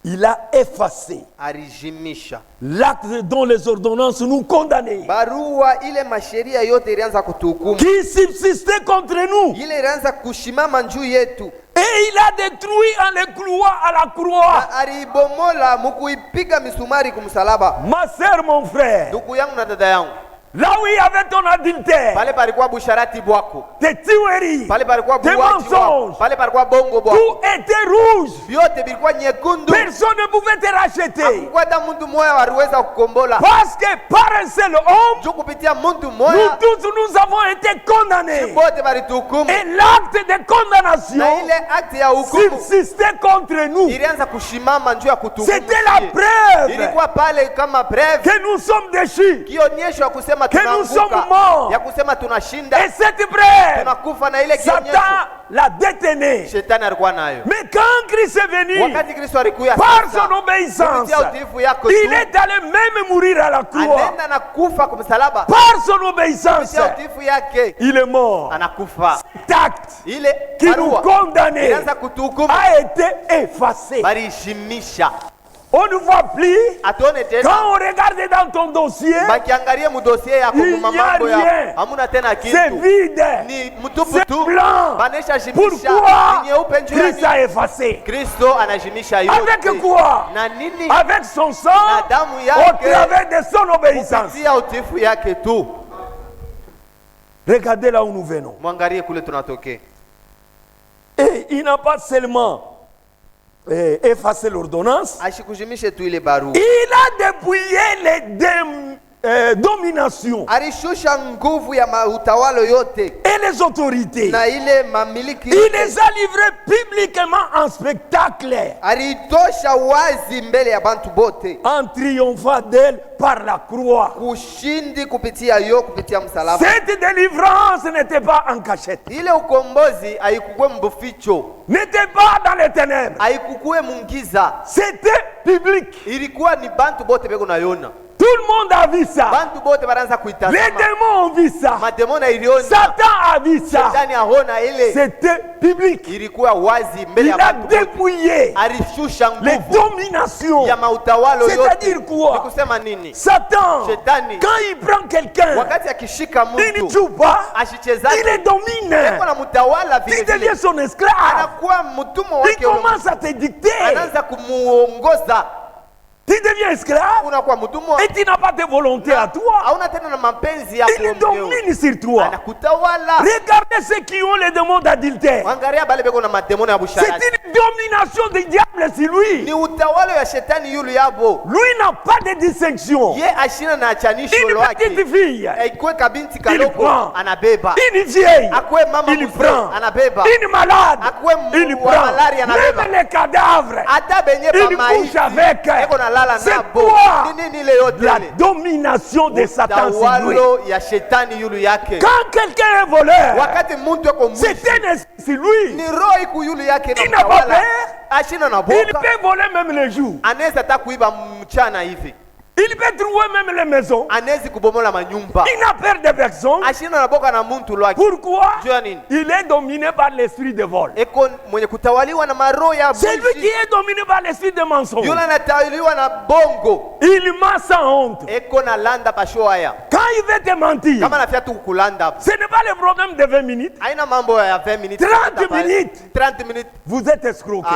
Il a effacé Alijimisha l'acte dont les ordonnances nous condamnaient, barua ile, masheria yote ilianza kutuhukumu, qui subsistait contre nous. ile ilianza kushimama juu yetu, Et il a détruit en les clouant à la croix. na aliibomola mukuipiga misumari kumsalaba. Ma sœur, mon frère, Ndugu yangu na dada yangu, là où il y avait ton adultère, pale palikuwa busharati bwako, tes tueries, pale palikuwa tes buwaji wako, mensonges, pale palikuwa bongo bwako, tout était rouge. vyote vilikuwa nyekundu. Personne ne pouvait te racheter. Hakukuwa hata mtu mmoja waliweza kukombola, Parce que par un seul homme, juu kupitia mtu nous mmoja tous nous avons été condamnés. bote balituhukumu, Et l'acte de na condamnation ile akti ya hukumu subsistait contre nous. ilianza kushimama juu ya kutuhukumu. C'était la preuve Ilikuwa pale kama preuve, que nous sommes déchus. kionyesho ya kusema Que nous sommes tunaanguka, morts. ya kusema tunashinda, Et cette preuve, tunakufa, na ile kionyesho Satan l'a détenue. shetani alikuwa nayo. Mais quand Christ est venu, Wakati Kristo alikuya par sasa, son obéissance, kupitia utiifu yako il tu, est allé même mourir à la croix. anaenda na kufa kwa msalaba. Par son obéissance, Kupitia utiifu yake il est mort. anakufa. Cet acte Ile qui nous barua condamnait ilianza kutuhukumu, a été effacé. balishimisha. On ne voit plus. Atuone tena, Quand on regarde dans ton dossier, bakiangalie mudosie yako Il kuma n'y a mambo rien. ya hamuna tena c'est kitu, vide. ni mtupu C'est tu, blanc. banesha shimisha, Pourquoi ni nyeupe njuu ya Christ nini? a effacé? Kristo anajimisha yote. Avec quoi? Na nini? Avec son sang, Na damu au yake, travers de son obéissance. kupitia utiifu yake tu. Regardez là où nous venons. Mwangalie kule tunatokea. Et il n'a pas seulement effacé l'ordonnance, Ashikujimishe tu ile barua, il a dépouillé les dominations alishusha nguvu ya mautawalo yote et les autorités. na ile mamiliki Il yote. les a livrés publiquement en spectacle, Alitosha wazi mbele ya bantu bote, en triomphant d'elle par la croix. kushindi kupitia yo, kupitia msalaba. Cette délivrance n'était pas en cachette, Ile ukombozi haikukue mbuficho, n'était pas dans les ténèbres. haikukue mungiza, C'était public. ilikuwa ni bantu bote beko nayona. Tout le monde a vu ça. Bantu bote baranza Les kuitazama, démons ont vu ça. mademona iliona, Satan a vu ça. shetani ahona ile, C'était public. ilikuwa wazi mbele Il ya a bantu bote. dépouillé Alishusha les nguvu dominations. ya mautawalo yote. C'est-à-dire quoi? Ni kusema nini? Satan, Shetani quand il prend quelqu'un, wakati akishika il ne mtu joue pas, il ashichezaji, les domine. eko na mutawala vile Il vile, devient son esclave. anakuwa mtumwa Il wake, ule commence à te dicter. anaanza kumuongoza. Tu deviens esclave unakuwa mtumwa, et tu n'as pas de volonté à toi. hauna tena na mapenzi ya Il domine sur toi. anakutawala. Regardez ceux qui ont les démons d'adultère. Angalia bale beko na mademoni ya C'est busharati, une domination du diable sur lui. ni utawala ya shetani yule yabo. Lui n'a pas de distinction. Ye ashina na chanisho Une lwake, petite fille, aikwe kabinti prend. kaloko anabeba, une vieille, akwe mama il mzee prend. anabeba, Une malade, akwe il wa prend. malaria anabeba, Même les cadavres, hata benye il ba couche avec. eko na lala C'est nabo. quoi? Nini ile yote La ile? domination de Satan sur lui. Utawalo ya shetani yule yake. Quand quelqu'un est voleur, Wakati mtu eko c'est mwizi, un esprit sur lui. ni roho iku yule yake Il na n'a pas utawala. peur. Ashina na Il boka, peut voler même le jour. anaweza hata kuiba mchana hivi, Il peut trouver même les maisons. anaweza kubomola manyumba. Il n'a peur de personne. Ashina na boka na muntu lwake. Pourquoi? Juu ya nini? Il est dominé par l'esprit de vol. Eko mwenye kutawaliwa na maroho ya C'est lui qui bullshit. est dominé par l'esprit de mensonge. Yule anatawaliwa na bongo. Il ment sans honte. Eko na landa pasho haya. Quand il veut te mentir, Kama nafia tu kukulanda. ce n'est pas le problème de 20 minutes. Haina mambo ya 20 minutes. 30 minutes. 30 minutes. Vous êtes escroqué.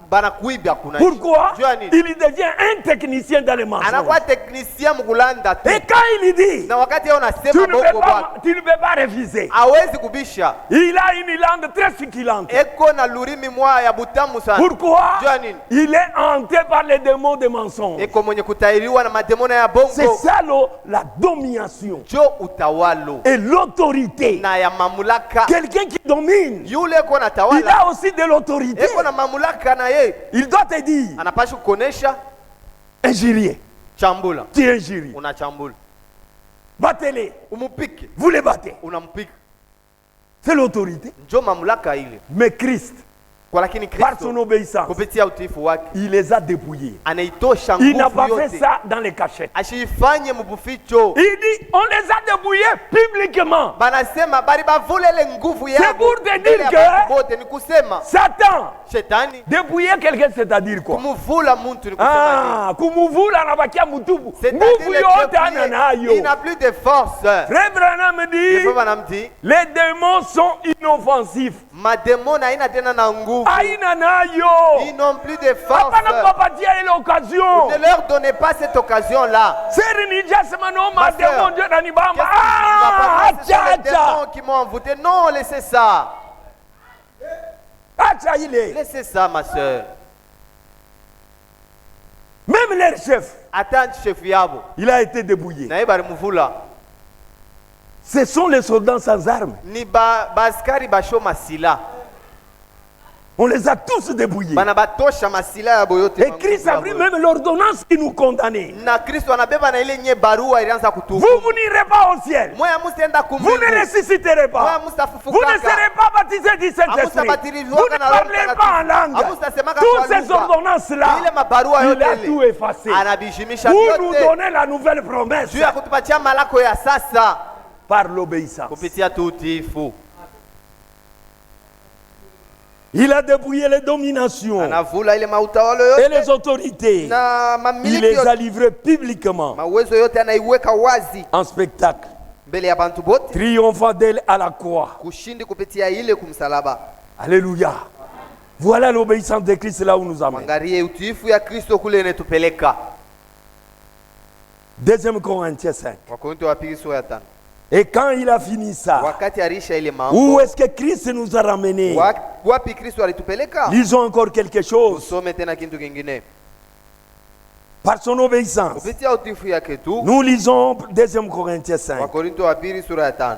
Bana kuibia kuna. Pourquoi? Juu ya nini? Il devient un technicien dans les mensonges. Anakuwa teknisia mkulanda tu. Et quand il dit, Na wakati yeye tu unasema ne bongo bwana, peux pas refuser. hawezi kubisha. Il a une langue très succulente. Eko na lurimi mwa ya butamu sana. Pourquoi? Juu ya nini? Il est hanté par les démons de mensonges. Eko mwenye kutairiwa na mademona ya C'est bongo. ça la domination Jo utawalo et l'autorité. na ya mamlaka. Quelqu'un qui domine, Yule eko na il tawala. a aussi de l'autorité. Eko na mamlaka na ye. Il doit te dire, Anapaswa kuonesha injurier, chambula. tu injuries. Unachambula. Battez-les, Umupike. vous les battez. Unampika. C'est l'autorité. Njo mamlaka ile. Mais Christ, Kwa lakini par son Kristo obéissance, kupitia utiifu wake il les a dépouillés. anaitosha Il n'a pas nguvu fait yote. ça dans les cachettes. Ashiifanye mubuficho. Il dit, on les a dépouillés publiquement. Banasema bali bavule ile nguvu C'est yao. pour te mbele dire ya que watu wote ni kusema Satan, shetani dépouiller quelqu'un, c'est-à-dire quoi? kumuvula mtu ni kusema Ah, kumuvula anabakia mutubu. nini? Nguvu yote C'est-à-dire ana il nayo. n'a plus de force. Frère Branham dit, Ndipo banamti les démons sont inoffensifs. mademoni haina tena na nguvu. Aina nayo. Ils n'ont plus de force. Hapana kuwapatia ile occasion. Ne leur donnez pas cette occasion-là. Seri ni jasema no Ma sœur, mademo ndio nanibamba. Qu'est-ce qui va pas Ah, passer? Ce sont les acha démons qui m'ont envoûté. Non, laissez ça. acha ile. Laissez ça, ma soeur. Même leur chef, Attends, chef yabo. il a été débouillé. Na bari muvula. Ce sont les soldats sans armes. Ni baskari basho masila. On les a tous débouillés. Bana batosha masila yabo yote. Et Christ a pris même l'ordonnance qui nous condamnait. Na Kristo anabeba na ile nye barua ilianza kutubu. Vous n'irez pas au ciel. Moya musenda Vous kumbingu. ne ressusciterez Moya pas. mustafufuka. Vous ne serez pas baptisés du Saint-Esprit. Vous ne parlerez pas en langue. Toutes ces ordonnances-là, Ile mabarua il yote a ile. tout effacé. Anabishimisha Pour nous vyote. donner la nouvelle promesse Juu ya kutupatia malako ya sasa par l'obéissance. kupitia tu utiifu. Il a dépouillé les dominations Anavula ile mautawalo et yote les autorités. na Il mamiliki les a yote. livrés publiquement Mawezo yote anaiweka wazi en spectacle, mbele ya bantu bote, triomphant d'elle à la croix. kushindi kupitia ile kumsalaba. Alléluia. Voilà l'obéissance de Christ là où nous amène. Angalie utiifu ya Kristo kule inetupeleka. 2 Corinthiens 5. Wakorintho wa pili sura ya 5. Et quand il a fini ça, Wakati arisha ile où mambo, est-ce que Christ nous a ramenés? wapi Kristo alitupeleka? Lisons encore quelque chose. Usome tena kitu kingine. Par son obéissance. Kupitia utiifu yake tu. Nous lisons 2 Corinthiens 5, Wakorintho wa pili sura ya 5.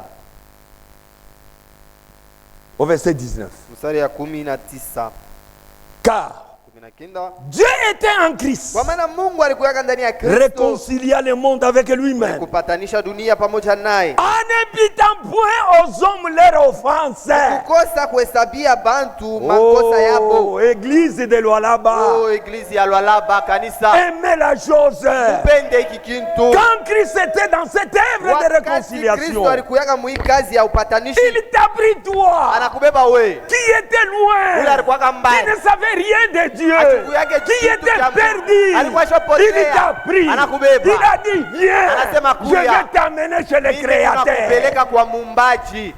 au verset 19. Mstari ya 19. Car 19. Dieu était en Christ, Kwa maana Mungu alikuwa ndani ya Kristo réconciliant le monde avec lui-même, kupatanisha dunia pamoja naye. en n'imputant point aux hommes leur offense. Kukosa kuhesabia bantu makosa yabo. Oh, église de Lualaba, Oh, eglise ya Lualaba kanisa. aimez la chose. Upende hiki kintu. Quand Christ était dans cette œuvre de Wakati réconciliation, Kristo alikuwa mwi kazi ya upatanishi, il t'a pris toi, anakubeba we. qui était loin, Ule alikuwa qui mbali. ne savait rien de Dieu, qui était perdu. Alikuwa Il shopotea. t'a pris. Anakubeba. Il a dit, viens, Anasema je kuya. vais t'amener chez le Mimi Créateur. nakupeleka kwa muumbaji.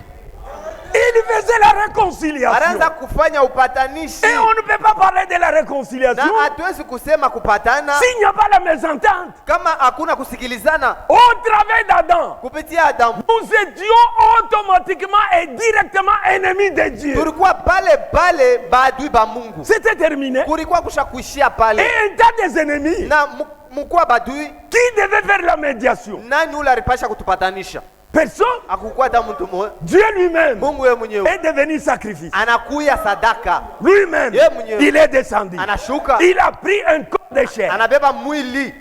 Il Il faisait la réconciliation. anaanza kufanya upatanishi, Et on ne peut pas parler de la na réconciliation hatuwezi kusema kupatana s'il n'y a pas la mésentente. kama hakuna kusikilizana. Au travers d'Adam, Kupitia Adamu nous étions automatiquement et directement ennemis de Dieu. tulikuwa pale pale baadui ba Mungu, C'était terminé. kulikuwa kushakuishia Et pale, un tas des ennemis na mkuwa badui. qui devait faire la médiation. Nani ule alipasha kutupatanisha? Personne. Hakukuwa hata mtu mmoja. Dieu lui-même Mungu yeye mwenyewe est devenu sacrifice. anakuya sadaka, Lui-même, Yeye mwenyewe. il est descendu. anashuka, Il a pris un corps de chair. anabeba mwili,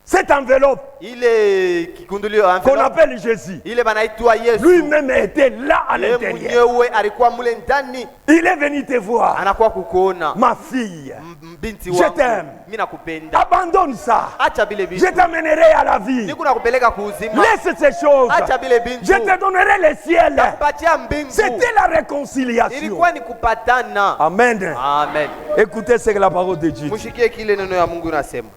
Cette enveloppe ile kikundulio qu'on envelope, appelle Jésus, ile banaitwa Yesu. lui-même était là à Yeye l'intérieur. mwenyewe alikuwa mule ndani, Il est venu te voir, anakuwa kukuona. ma fille. Binti Je wangu, t'aime. mimi nakupenda, Abandonne ça. acha bile Je binti, t'amènerai à la vie. niko nakupeleka kuuzima, Laisse ces choses. acha bile binti, Je te donnerai le ciel. patia mbingu. C'était la réconciliation. Ilikuwa ni kupatana. Amen. Amen. Écoutez ce que la parole de Dieu dit. Mushikie kile neno ya Mungu inasema,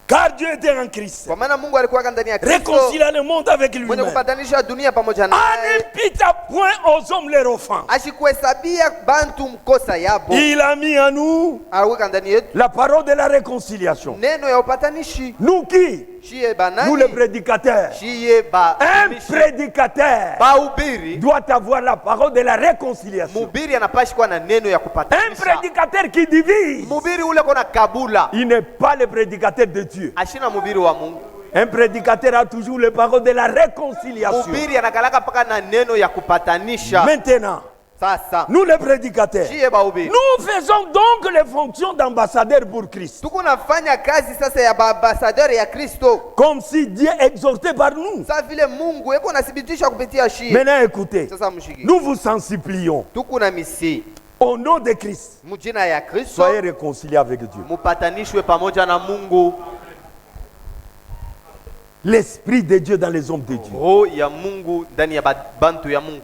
Car Dieu était en Christ. kwa maana Mungu alikuwa ndani ya Kristo, Réconcilier le monde avec mwenye lui-même. kupatanisha dunia pamoja En naye, n'imputa point aux hommes leur offense. ashikuhesabia bantu mkosa yabo, Il a mis en nous aweka ndani yetu la parole de la réconciliation. neno ya upatanishi. Nous qui? Shiye Nous banani, les prédicateurs. shiye ba Un tumishi, prédicateur bahubiri. doit avoir la parole de la réconciliation. Mhubiri anapashi kuwa na neno ya Un kupatanisha. prédicateur qui divise, Mhubiri ule kona kabula, il n'est pas le prédicateur de Dieu. ashina mhubiri wa Mungu. Un prédicateur a toujours les paroles de la réconciliation. Mhubiri anakalaka paka na neno ya kupatanisha. Maintenant, Sasa nous les prédicateurs, shiye bahubiri nous faisons donc les fonctions d'ambassadeurs pour Christ. tuko nafanya kazi sasa ya baambasadeur ya Kristo, Comme si Dieu exhortait par nous. sasa vile Mungu eko nathibitisha kupitia shiye. Maintenant écoutez, Sasa mshiki, nous vous sensibilions tuko na misi au nom de Christ. mujina ya Kristo, Soyez réconciliés avec Dieu. mupatanishwe pamoja na Mungu. L'Esprit de Dieu dans les hommes de Dieu Roho ya Mungu ndani ya bantu ya Mungu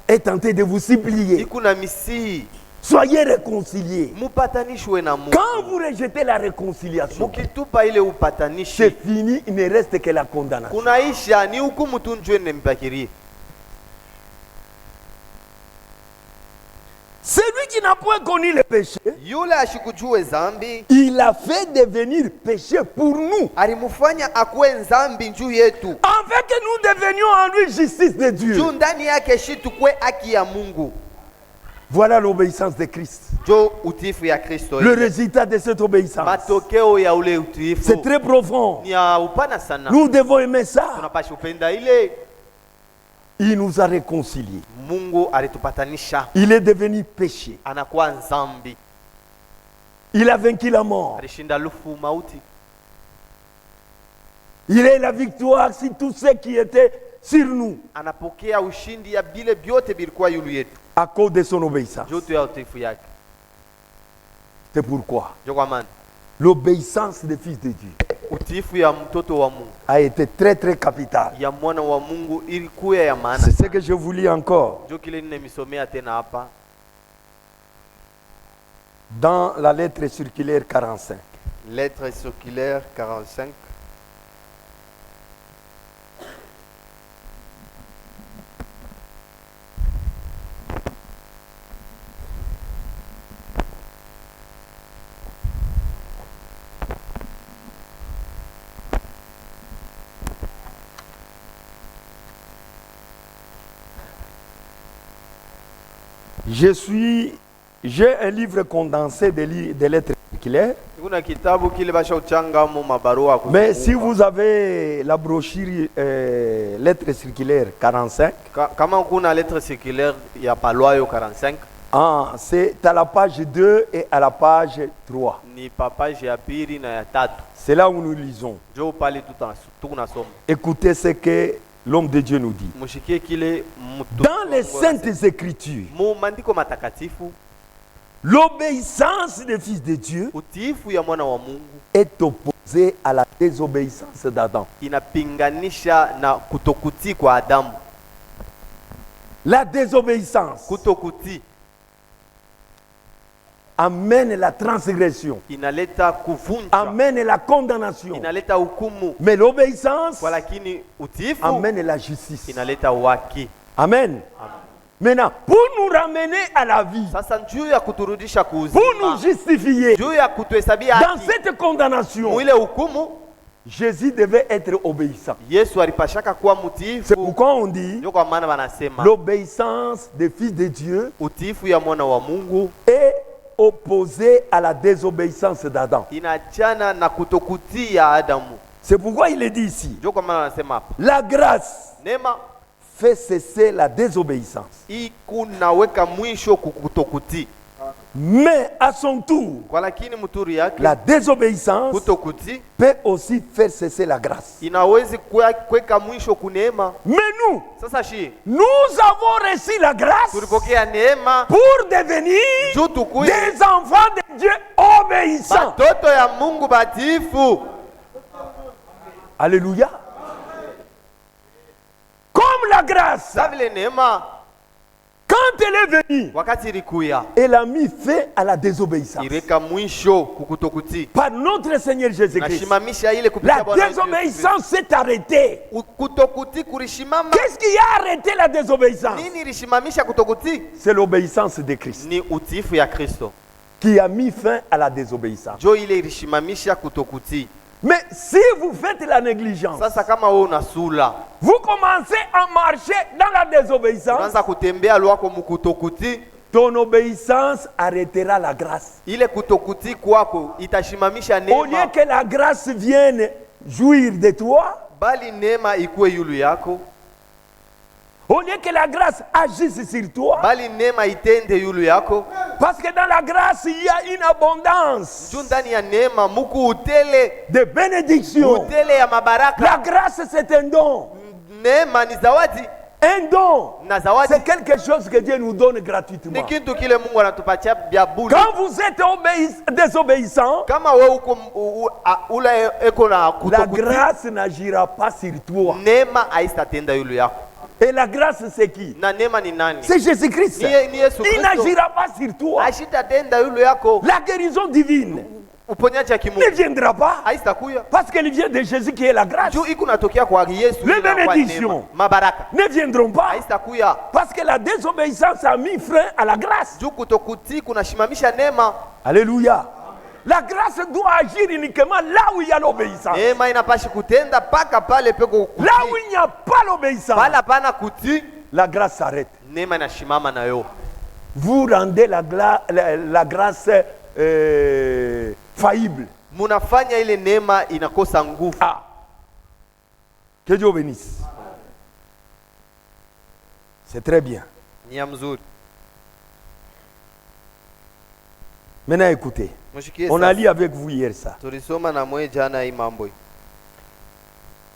est tenté de vous supplier. iko na misi, Soyez réconciliés. mupatanishwe na Mungu. Quand vous rejetez la réconciliation, Mukitupa ile c'est upatanishi, fini, il ne reste que la condamnation. kunaisha ni hukumu tu njwe nempakirie. Celui qui n'a point connu le péché, Yule ashikujue zambi, il a fait devenir péché pour nous, alimufanya akuwe nzambi njuu yetu, afin que nous devenions en lui justice de Dieu. juu ndani yake shi tukwe haki ya Mungu. Voilà l'obéissance de Christ. Jo utiifu ya Kristo, Le résultat de cette obéissance, matokeo ya ule utiifu c'est très profond. ni ya upana sana. Nous devons aimer ça. Tunapasha upenda ile. Il nous a réconciliés. Mungu alitupatanisha, Il est devenu péché. anakuwa nzambi, Il a vaincu la mort. alishinda lufu mauti, Il est la victoire sur tous ceux qui étaient sur nous anapokea ushindi ya bile byote bilikuwa yulu yetu, à cause de son obéissance. juu tu ya utiifu yake. C'est pourquoi Jo kwa maana l'obéissance des fils de Dieu utiifu ya mtoto wa Mungu, a été très très capitale. ya mwana wa Mungu ilikuya ya maana. C'est ce que je vous lis encore Jo kile nimemisomea tena hapa dans la lettre circulaire 45. lettre circulaire 45. J'ai un livre condensé des lettres circulaires. Kuna kitabu kile basha uchanga mu mabarua ya Mais kuzunguka. si vous avez la brochure lettres circulaires 45, Kama kuna lettre circulaire ya Paloyo 45, c'est à la page 2 et à la page 3. ni page ya pili na ya tatu. C'est là où nous lisons. Jo pale tunasoma. Écoutez ce que l'homme de Dieu nous dit. Mushikie kile mtu. Dans les saintes écritures, mu maandiko matakatifu, l'obéissance des fils de Dieu utiifu ya mwana wa Mungu est opposée à la désobéissance d'Adam. inapinganisha na kutokutii kwa Adamu. La désobéissance Kutokutii amène la transgression, inaleta kuvunja, amène la condamnation. inaleta hukumu, Mais l'obéissance kwa lakini utiifu amène la justice. inaleta haki. Amen. Maintenant, pour nous ramener à la vie, Sasa juu ya kuturudisha pour nous kuuzima, justifier juu ya kutuhesabia dans haki cette condamnation, mwile hukumu, Jésus devait être obéissant. Yesu alipashaka kuwa C'est mtiifu. pourquoi on dit Ndio kwa maana wanasema l'obéissance des fils de Dieu utiifu ya mwana wa Mungu est opposée à la désobéissance d'Adam. inachana na kutokutii ya Adamu. C'est pourquoi il est dit ici, Ndio kwa maana wanasema hapa la grâce neema fait cesser la désobéissance. ikunaweka mwisho kutokutii, Mais à son tour, kwa lakini mturi yake la désobéissance kutokutii peut aussi faire cesser la grâce. inawezi kuweka mwisho kuneema. Mais nous, Sasa shi nous avons reçu la grâce tulipokea neema pour devenir juu tukuye des enfants de Dieu obéissants. batoto ya Mungu batiifu. Alléluia. Comme la grâce, Sa vile neema quand elle est venue, wakati ilikuya elle a mis fin à la désobéissance. ireka mwisho kukutokutii, Par notre Seigneur Jésus-Christ. nashimamisha ile La kupitia Bwana Yesu désobéissance s'est arrêtée. Kristo. Kutokutii kulishimama. Qu'est-ce qui a arrêté la désobéissance? Nini ilishimamisha kutokutii? C'est l'obéissance de Christ Ni utiifu ya Kristo qui a mis fin à la désobéissance. jo ile ilishimamisha kutokutii. Mais si vous faites la négligence, Sasa kama wewe unasula vous commencez à marcher dans la désobéissance, unaanza kutembea lwako mkutokutii, ton obéissance arrêtera la grâce. ile kutokutii kwako itashimamisha Au lieu neema, que la grâce vienne jouir de toi, bali neema ikuwe yulu yako, au lieu que la grâce agisse sur toi, bali neema itende yulu yako. parce que dans la grâce, il y a une abondance Juu ndani ya neema muku utele, de bénédictions. utele ya mabaraka. La grâce, c'est un don. Neema ni zawadi, Un don, na zawadi c'est quelque chose que Dieu nous donne ni gratuitement. kitu kile Mungu anatupatia bia bure. Quand vous êtes désobéissant, Kama wewe uko ula eko na la kutokutii, grâce n'agira pas sur toi. neema haitatenda yulu yako. Et la grâce, c'est qui? Na neema ni nani? C'est Jésus-Christ. Ni Yesu Il Kristo. n'agira pas sur toi. Haitatenda yulu yako. La guérison divine Uponyaji wa ne kimungu viendra pas haitakuya. parce qu'elle vient de Jésus qui est la grâce. Juu iko natokea kwa Yesu. Les inakuwa bénédictions. neema. Mabaraka Ne viendront pas haitakuya. parce que la désobéissance a mis frein à la grâce. Juu kutokutii kunashimamisha neema. Alléluia. La grâce doit agir uniquement là où il y a l'obéissance. Neema inapashi kutenda paka pale peko kutii. Là où il n'y a pas l'obéissance, Pala pana kutii, la grâce s'arrête. neema inashimama nayo. Vous rendez la grâce faillible. Munafanya ile neema inakosa nguvu. Ah. Que Dieu bénisse. C'est très bien. Ni ya mzuri. Maintenant écoutez. Mshikie On a sasa. lu avec vous hier ça. Tulisoma na mwe jana hii mambo hii.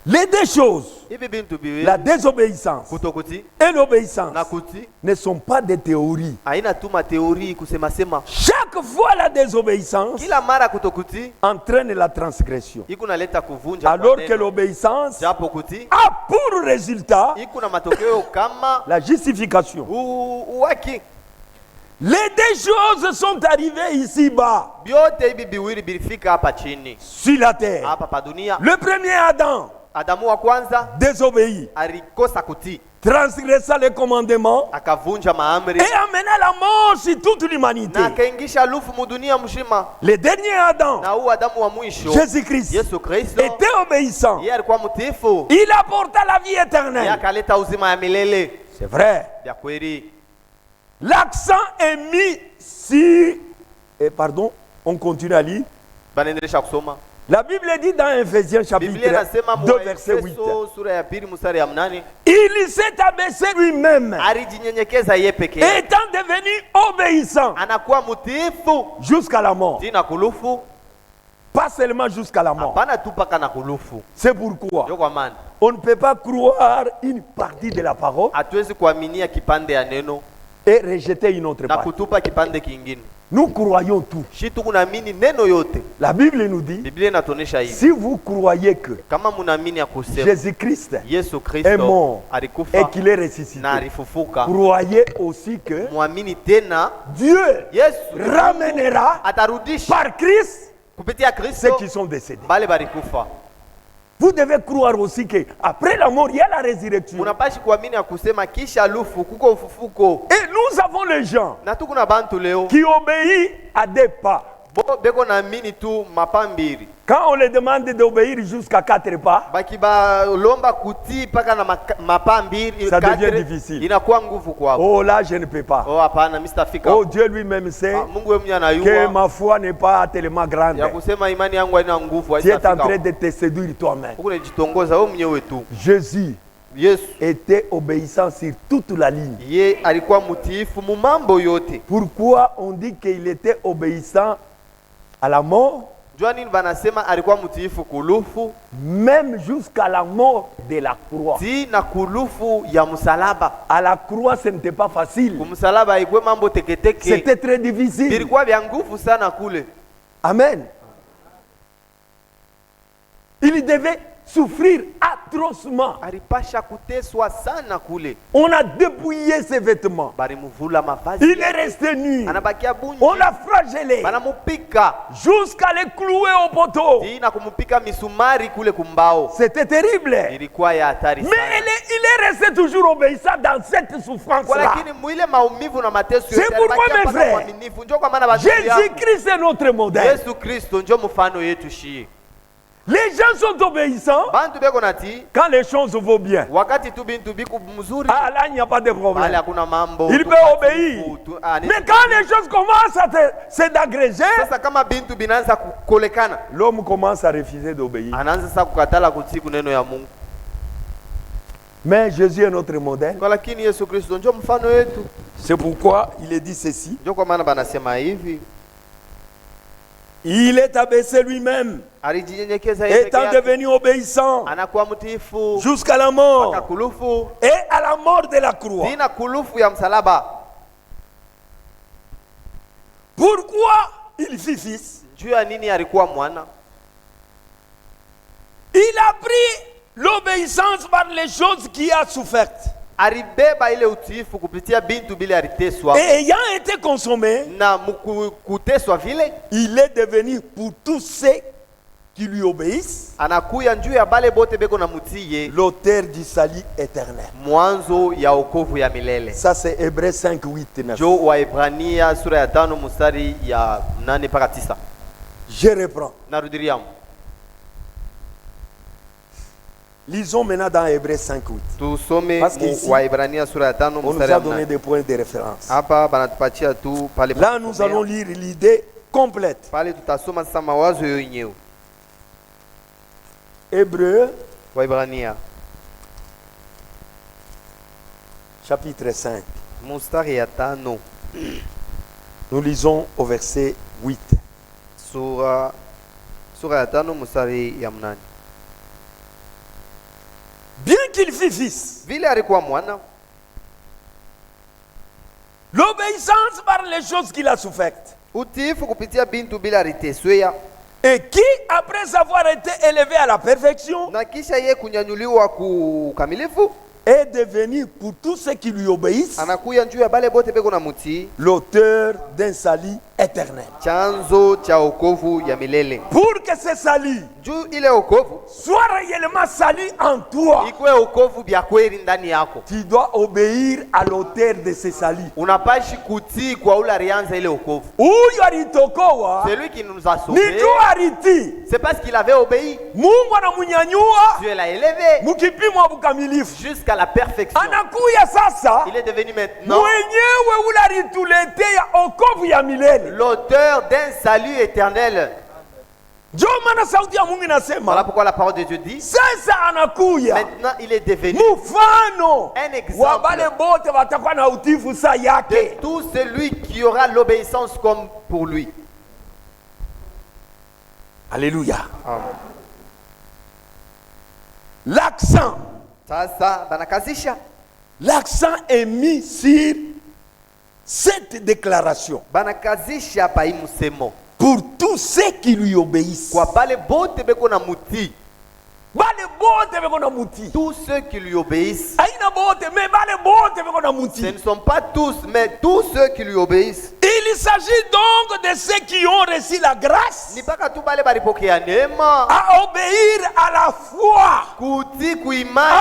Les deux choses, Hivi bintu biwili, la désobéissance kutokutii et l'obéissance, na kutii ne sont pas des théories. haina tu mateori kusema sema. Chaque fois la désobéissance Kila mara kutokutii entraîne la transgression. iko naleta kuvunja Alors kwa que neno. l'obéissance Japo kutii a pour résultat iko na matokeo kama la justification. uwaki. Les deux choses sont arrivées ici-bas, Vyote hivi biwili bilifika hapa chini, sur la terre. hapa pa dunia. Le premier Adam Adamu wa kwanza désobéit, alikosa kutii, transgressa les commandements akavunja maamri et amena la mort sur toute l'humanité. na akaingisha lufu mudunia mzima. Le dernier Adam, Na huu Adamu wa mwisho Jésus-Christ, Yesu Kristo, était obéissant. yeye alikuwa mtiifu, Il apporta la vie yeye éternelle. akaleta uzima ya milele. C'est vrai. Vya kweli, L'accent est mis sur... pardon, on continue à lire. banaendelesha kusoma. La Bible dit dans Ephésiens Biblia chapitre inasema 2 verset 8. Efeso sura ya 2 mstari ya 8, Il s'est abaissé lui-même, alijinyenyekeza yeye peke yake, étant devenu obéissant anakuwa mtiifu jusqu'à la mort. tina kulufu, Pas seulement jusqu'à la mort. hapana tu paka na kulufu. C'est pourquoi Ndio kwa maana on ne peut pas croire une partie de la parole hatuwezi kuaminia kipande ya neno et rejeter une autre na partie. kutupa kipande kingine. Nous croyons tout. Shi tukunaamini neno yote. La Bible nous dit, Biblia inatuonesha hivi, si vous croyez que kama munaamini ya kusema Jésus-Christ Yesu est Kristo mort et alikufa qu'il est ressuscité, na alifufuka, croyez aussi que muamini tena Dieu Yesu ramènera atarudisha par Christ kupitia ceux Kristo qui sont décédés. bale balikufa. Vous devez croire aussi qu'après la mort, il y a la résurrection. Munapashi kuamini ya kusema kisha lufu kuko ufufuko. Et nous avons les gens Na tuko na bantu leo qui obéissent à des pas. beko naamini tu mapambiri. Quand on les demande d'obéir jusqu'à 4 pas, Baki ba lomba kuti paka na mapambiri ça devient difficile. Inakuwa nguvu kwao. Oh là, je ne peux pas. Oh hapana, Mr. Fika. Oh, Dieu lui-même sait Mungu yeye mwenyewe que anayua ma foi n'est pas tellement grande. ya kusema imani yangu haina nguvu. Tu es en train de te séduire toi-même. Huko unajitongoza wewe mwenyewe tu. Jésus Yesu était obéissant sur toute la ligne. ye alikuwa mtiifu mu mambo yote. Pourquoi on dit qu'il était obéissant à la mort, Jua nini banasema alikuwa mtiifu kulufu même jusqu'à la mort de la croix? ti na kulufu ya msalaba. À la croix, ce n'était pas facile. Kumsalaba haikuwa mambo teketeke. C'était très difficile. Ilikuwa vya nguvu sana kule. Amen. Il devait souffrir atrocement. Alipasha kuteswa sana kule. On a dépouillé ses vêtements. Balimuvula mavazi. Il est resté nu. Anabakia bunyi. On l'a flagellé Banamupika. jusqu'à le clouer au poteau. Ti na kumupika misumari kule kumbao. C'était terrible. Ilikuwa ya hatari Mais sana. il est resté toujours obéissant dans cette Kwa souffrance-là. lakini mwile maumivu na mateso C'est yote pourquoi, alibakia mes mpaka frères, mwaminifu. Njoo kwa maana basi yangu. Jésus-Christ est notre modèle. Yesu Kristo njoo mfano yetu shie. Les gens sont obéissants Bantu beko nati quand les choses vont bien. wakati tu bintu biku mzuri Ah là, il n'y a pas de pale problème. hakuna mambo. Il tu peut patifu, obéir. ni- Mais quand les choses commencent à se d'agréger, Sasa kama bintu binaanza kukolekana l'homme commence à refuser d'obéir. anaanza sasa kukatala kusiku neno ya Mungu. Mais Jésus est notre modèle. Kwa lakini Yesu Kristo njoo mfano yetu. C'est pourquoi il est dit ceci. Njoo kwa maana banasema hivi, Il est abaissé lui-même, alijinyenyekeza yeye peke étant yake. devenu obéissant Anakuwa mtiifu jusqu'à la mpaka mort kulufu et à la mort de la croix. tena kulufu ya msalaba. Pourquoi il fit fils? Juu ya nini alikuwa mwana? Il a pris l'obéissance par les choses qu'il a souffertes. Alibeba ile utiifu kupitia bintu bile aliteswa, Et ayant été consommé, na kuteswa vile il est devenu pour tous ceux qui lui obéissent anakuya njuu ya bale bote beko na mutiye l'auteur du salut éternel. mwanzo ya wokovu ya milele. Ça c'est Hébreux 5, 8, 9. Jo wa Ibrania sura ya 5 mstari ya 8 mpaka 9. Je reprends. Narudiria. Lisons maintenant dans Hébreux 5, 8. Tusome Parce que ici, wa Ibrania sura ya 5 On nous mstari a ya donné 8. des points de référence. Hapa banatupatia tu pale. Là, nous allons lire l'idée complète. Pale tutasoma sasa mawazo yenyewe. Hébreux, Wa Ibrania chapitre 5. mstari ya 5 Nous lisons au verset 8. sura ya 5 mstari ya 8. Bien qu'il fût fils, Vile alikuwa mwana, l'obéissance par les choses qu'il a souffertes, utiifu kupitia bintu bila aliteswea, et qui, après avoir été élevé à la perfection, na kisha ye kunyanyuliwa kukamilifu, est devenu pour tous ceux qui lui obéissent anakuya njuu ya bale bote beko na mutii, l'auteur d'un salut éternel. chanzo cha wokovu ya milele. Pour que ce salut Juu ile wokovu soit réellement salut en toi, ikuwe wokovu vya kweli ndani yako, tu dois obéir à l'auteur de ce salut. unapashi kutii kwa ule alianza ile wokovu. Huyu alitokoa Celui qui nous a ni sauvés, juu alitii. c'est parce qu'il avait obéi. Mungu anamunyanyua Dieu l'a élevé mukipimo wa bukamilifu, jusqu'à la perfection. anakuya sasa Il est devenu maintenant mwenyewe ule alituletea okovu ya milele. l'auteur d'un salut éternel. Ndio maana sauti ya Mungu Voilà inasema pourquoi la parole de Dieu dit, sasa anakuya maintenant il est devenu mfano un exemple wa bale bote watakuwa na utifu saa de yake. tout celui qui aura l'obéissance comme pour lui. Alléluia. Amen. L'accent Sasa banakazisha, est mis sur cette déclaration banakazisha pa hii msemo pour tous ceux qui lui obéissent. kwa bale bote beko na mutii, Bale bote beko na muti. tous ceux qui lui obéissent. Aina bote, mais bale bote beko na Ce muti. ne sont pas tous, mais tous ceux qui lui obéissent. Ils Il s'agit donc de ceux qui ont reçu la grâce Ni mpaka tu bale balipokea neema à obéir à la foi. kutii kuimani.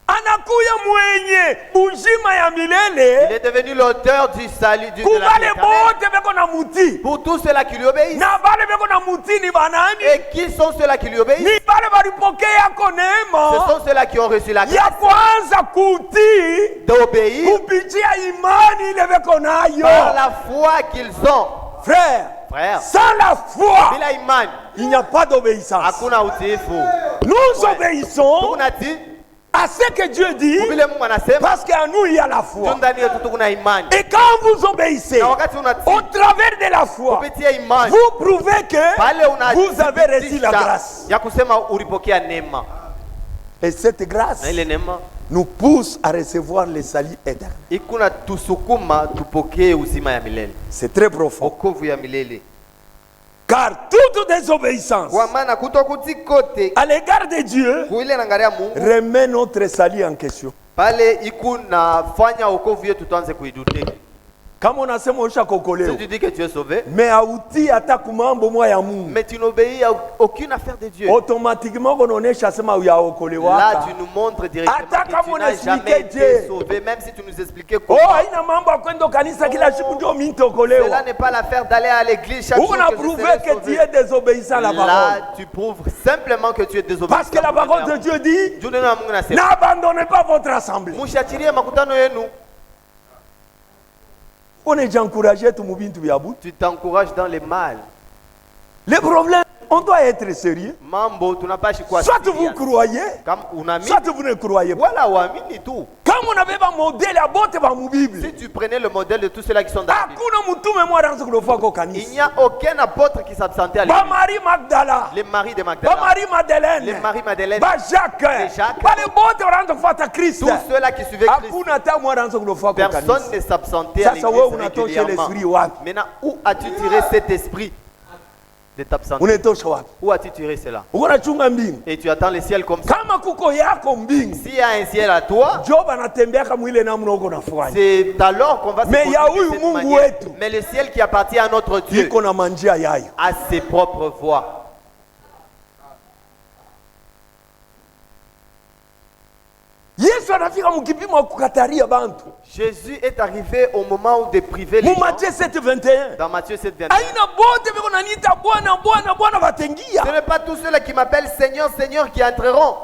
Anakuya mwenye uzima ya Il milele est devenu l'auteur du salut de la kubale vie éternelle. bote beko na muti. Pour tous ceux-là qui lui obéissent. Na bale beko na muti ni banani? Et qui sont ceux-là qui lui obéissent? Ni bale balipokea ko Ce neema sont ceux-là qui ont reçu la ya grâce kwanza kutii d'obéir kupitia imani ile beko par nayo. la foi qu'ils ont. Frère, Sans la foi, bila imani il n'y a pas d'obéissance. hakuna utiifu. Nous obéissons Tunatii à ce que Dieu dit vile Mungu anasema, parce qu'à nous il y a la tu foi. ndani yetu tuko na imani. Et quand vous obéissez Na wakati unatii au travers de la foi, kupitia imani, vous prouvez que pale vous avez reçu la grâce. ya kusema ulipokea neema. Et cette grâce Na ile neema nous pousse à recevoir le salut éternel. ikuna tusukuma tupokee uzima ya milele, C'est très profond. wokovu ya milele. Car toute désobéissance Kwa maana kutokutii kote à l'égard de Dieu kuile nangalia Mungu remet notre salut en question. pale ikunafanya wokovu yetu tuanze kuidute. Kama unasema Si ushakokolewa, tu dis que tu es sauvé, mais hautii hata kumambo moya ya Mungu, mais tu n'obéis à aucune affaire de Dieu, automatiquement unaonesha sema là uyaokolewaka. tu nous montres directement Hata que kama tu n'as jamais unaexpliquer été Dieu. sauvé, même si tu nous expliquais Oh, comment. haina mambo ya kwenda kanisa kila siku ndio mimi Cela nitaokolewa. n'est pas l'affaire d'aller à l'église chaque jour On a que je prouvé serai que tu sauvé. es désobéissant à la parole. Là, tu prouves simplement que tu es désobéissant. Parce que la parole de Dieu dit, Dieu na Mungu anasema, n'abandonnez pas votre assemblée. mushachirie makutano yenu. On est déjà encouragé tout mubintu vya butu. Tu t'encourages dans le mal. Le problème, on doit être sérieux. Mambo tunapashi kwa Soit vous serious. croyez, Kama unaamini soit vous ne croyez pas. wala uamini tu. Quand on avait un modèle à botte dans la Bible, Si tu prenais le modèle de tous ceux-là qui sont dans la Bible, hakuna mtume mmoja anaweza kulofa kwa il kanisa. n'y a aucun apôtre qui s'absentait à Ba l'église. Marie Magdala, Les maris de ba Magdala, Marie les Madeleine, maris Madeleine, ba Jacques, Jacques. bale bote wanaanza kufuata Kristo. tous ceux-là qui suivaient Christ, Hakuna hata mmoja anaweza kulofa kwa personne kanisa. ne s'absentait à Sasa wewe l'église unatosha régulièrement. l'esprit wapi? Maintenant, où as-tu tiré cet esprit de t'absenter? Unetosha wapi? Où as-tu tiré cela? Uko nachunga mbingu. Et tu attends le ciel comme ça. Kama kuko yako mbingu, S'il y a un ciel à toi, Job anatembea kama ile namna uko nafanya. c'est alors qu'on va se Mais conduire ya de huyu cette Mungu manière. wetu. Mais le ciel qui appartient à notre Dieu Iko na manjia yayo. a ses propres voies. Yesu anafika mkipimo wa kukataria bantu. Jésus est arrivé au moment où de priver les Mu gens. Matthieu 7:21. Dans Matthieu 7, 21. Aina bote biko naniita Bwana Bwana Bwana batengia. Ce n'est pas tous ceux-là qui m'appellent Seigneur, Seigneur qui entreront.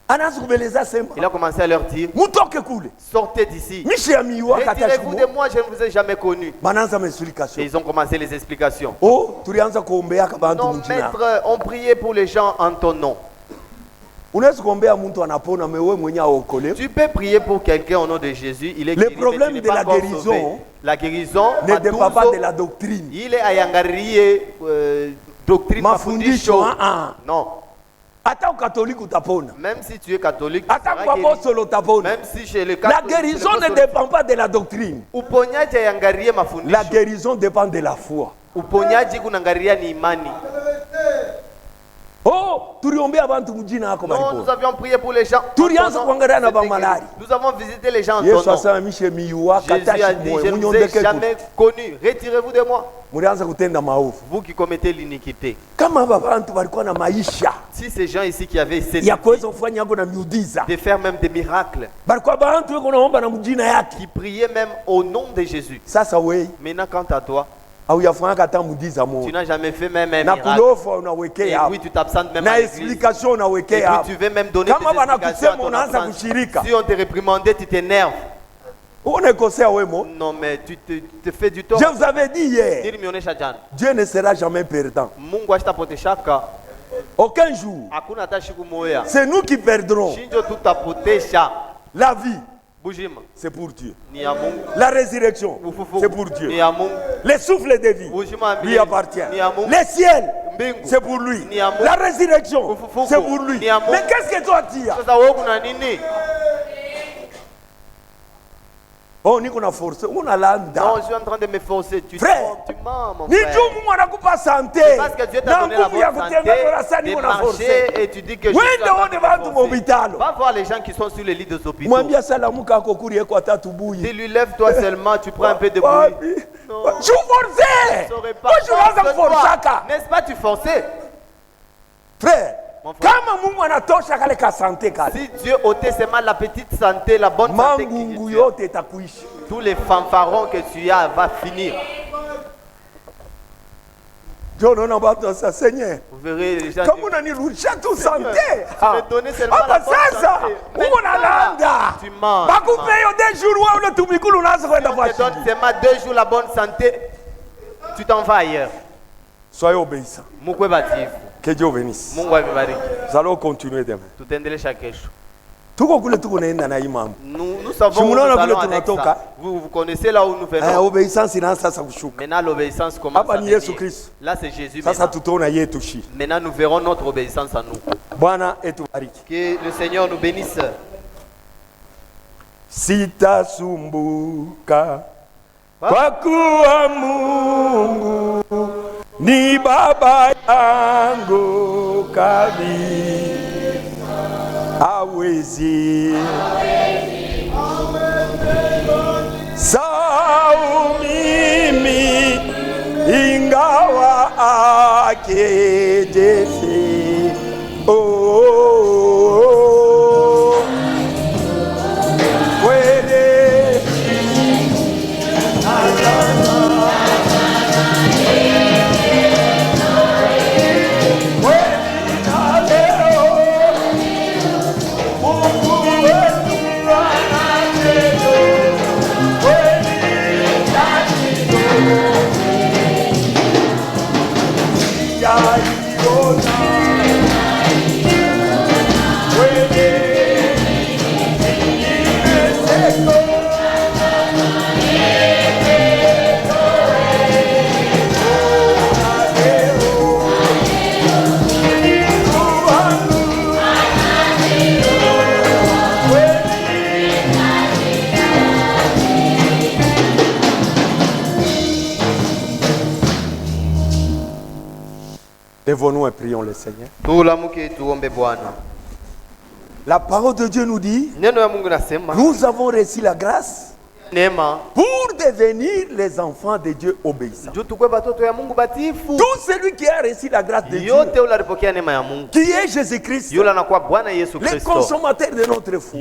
Anaanza kubeleza sema. Il a commencé à leur dire, Mutoke kule. sortez d'ici. Mishi ya miwa kata Retirez-vous de shimo. moi, je ne vous ai jamais connu. Banaanza Et explication. ils ont commencé les explications. Oh, tulianza kuombea kabantu Non, mjina. maître, on priait pour les gens en ton nom. Unaweza kuombea mtu anapona mewe mwenye aokolewe. Tu peux prier pour quelqu'un au nom de Jésus. Il est Le guéri, mais problème tu n'es de pas la encore guérison sauvé. La guérison, Ne dépend pas matuzo, de la doctrine. il est ayangariye doctrine Mafundisho, mafundisho. Non, Hata ukatoliki utapona. même si tu es catholique, tu Hata seras kwa guéri. apostolo utapona. Même si chez le La catholique, guérison ne dépend pas de la doctrine. uponyaji ayangariye La mafundisho. guérison dépend de la foi. Uponyaji kunangaria ni imani. Oh, tuliombea bantu mjina yako Non, nous balipona. avions prié pour les gens. Tulianza en ton nom, kuangalia na c'était guéri. bamalari. Nous avons visité les gens en Yesu ton nom. asema mishe miwa Jésus a katashi dit, moyo je ne vous ai munyondeke tu. jamais connu. Retirez-vous de moi. Mulianza kutenda maovu. Vous qui commettez l'iniquité. Kama hapa bantu walikuwa na maisha Si ces gens ici qui avaient cette ya kuweza kufanya yako na miujiza. de faire même des miracles, Balikuwa bantu weko naomba na mjina yake. qui priaient même au nom de Jésus. Sasa wewe Maintenant, quant à toi, au yafanya hata mudiza tu moja. n'as jamais fait même un Na miracle. kulofa Et unawekea hapo. puis tu t'absentes même à Na l'église. explication Et unawekea puis hapo. tu veux même donner Kama des explications à wanakusema ton unaanza absence. kushirika. Si on te réprimandait, tu t'énerves. Unakosea wewe mo. Non, mais tu te fais du tort. Je vous avais dit hier, Nini mionyesha jana. Dieu ne sera jamais perdant. Mungu ashitapoteshaka. Aucun jour. Hakuna hata siku moja. C'est nous qui perdrons. Shinjo tutapotesha. La vie, Bujima c'est pour Dieu. ni ya Mungu. La résurrection, Ufufuko c'est pour ni Dieu. ya Mungu. Le souffle de vie Uzima lui milele appartient. ni ya Mungu. Le ciel, Mbingu c'est pour lui. ni ya Mungu. La résurrection, Ufufuko c'est pour lui. ni ya Mungu. Mais qu'est-ce que toi tu as? Sasa wewe kuna nini? Oh, niko na force, unalanda. Non, je suis en train de me forcer. Tu Frère, trompes, tu mens, mon ni frère. juu Mungu anakupa santé. Parce que Dieu t'a donné la bonne santé de marcher et tu dis que je suis en train de me forcer. Va voir les gens qui sont sur les lits des hôpitaux. Mwambia salamuka ako kurie kwa tatu buyi. Dis-lui, lève-toi seulement, tu prends un peu de bruit. Non. Je forcé. N'est-ce pas tu forçais? Frère, kama Mungu anatosha kale ka santé kale. Si Dieu ôtait seulement la petite santé, la bonne santé mangungu yote itakuisha. Tous les fanfarons que tu as va finir. Vous verrez les gens. Comme on a nirudisha tu santé. Tu me donnais seulement la bonne santé. Tu mens. Je te donne seulement 2 jours la bonne santé. Tu t'en vas ailleurs. Soyez obéissants. Que Dieu bénisse. Nous allons continuer demain. Nous savons où nous allons avec ça. Vous connaissez là où nous venons. Maintenant l'obéissance commence à venir. Là c'est Jésus maintenant. Maintenant nous verrons notre obéissance à nous. Que le Seigneur nous bénisse. Sitasumbuka kwa kuwa Mungu ni baba yangu kabisa. Hawezi sau mimi ingawa akejefe. Lèvons-nous et prions le Seigneur. La parole de Dieu nous dit, nous avons reçu la grâce pour devenir les enfants de Dieu obéissants. Tout celui qui a reçu la grâce de Dieu, qui est Jésus-Christ, le consommateur de notre foi,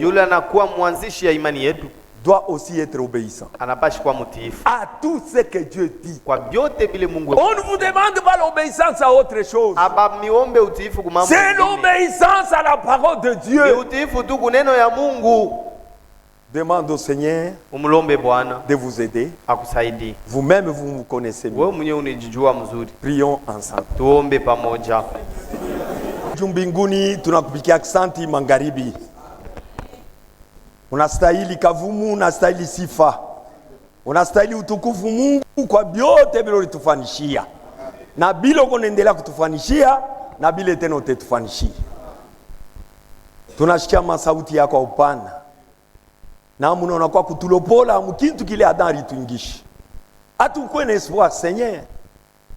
doit aussi être obéissant à tout ce que Dieu dit. On ne vous demande pas l'obéissance à autre chose. C'est l'obéissance à la parole de Dieu. Demande au Seigneur de vous aider. Vous-même, vous vous connaissez mieux. Prions ensemble. Mbinguni tunakupigia asante magharibi. Unastahili kavumu, unastahili sifa. Unastahili utukufu Mungu kwa vyote vile ulitufanishia. Na bila kuendelea kutufanishia, na bila tena utetufanishia. Tunashikia masauti yako kwa upana. Na munaona kwa kutulopola mkintu kile adari tuingishi. Hatu kuwe na espoir Seigneur.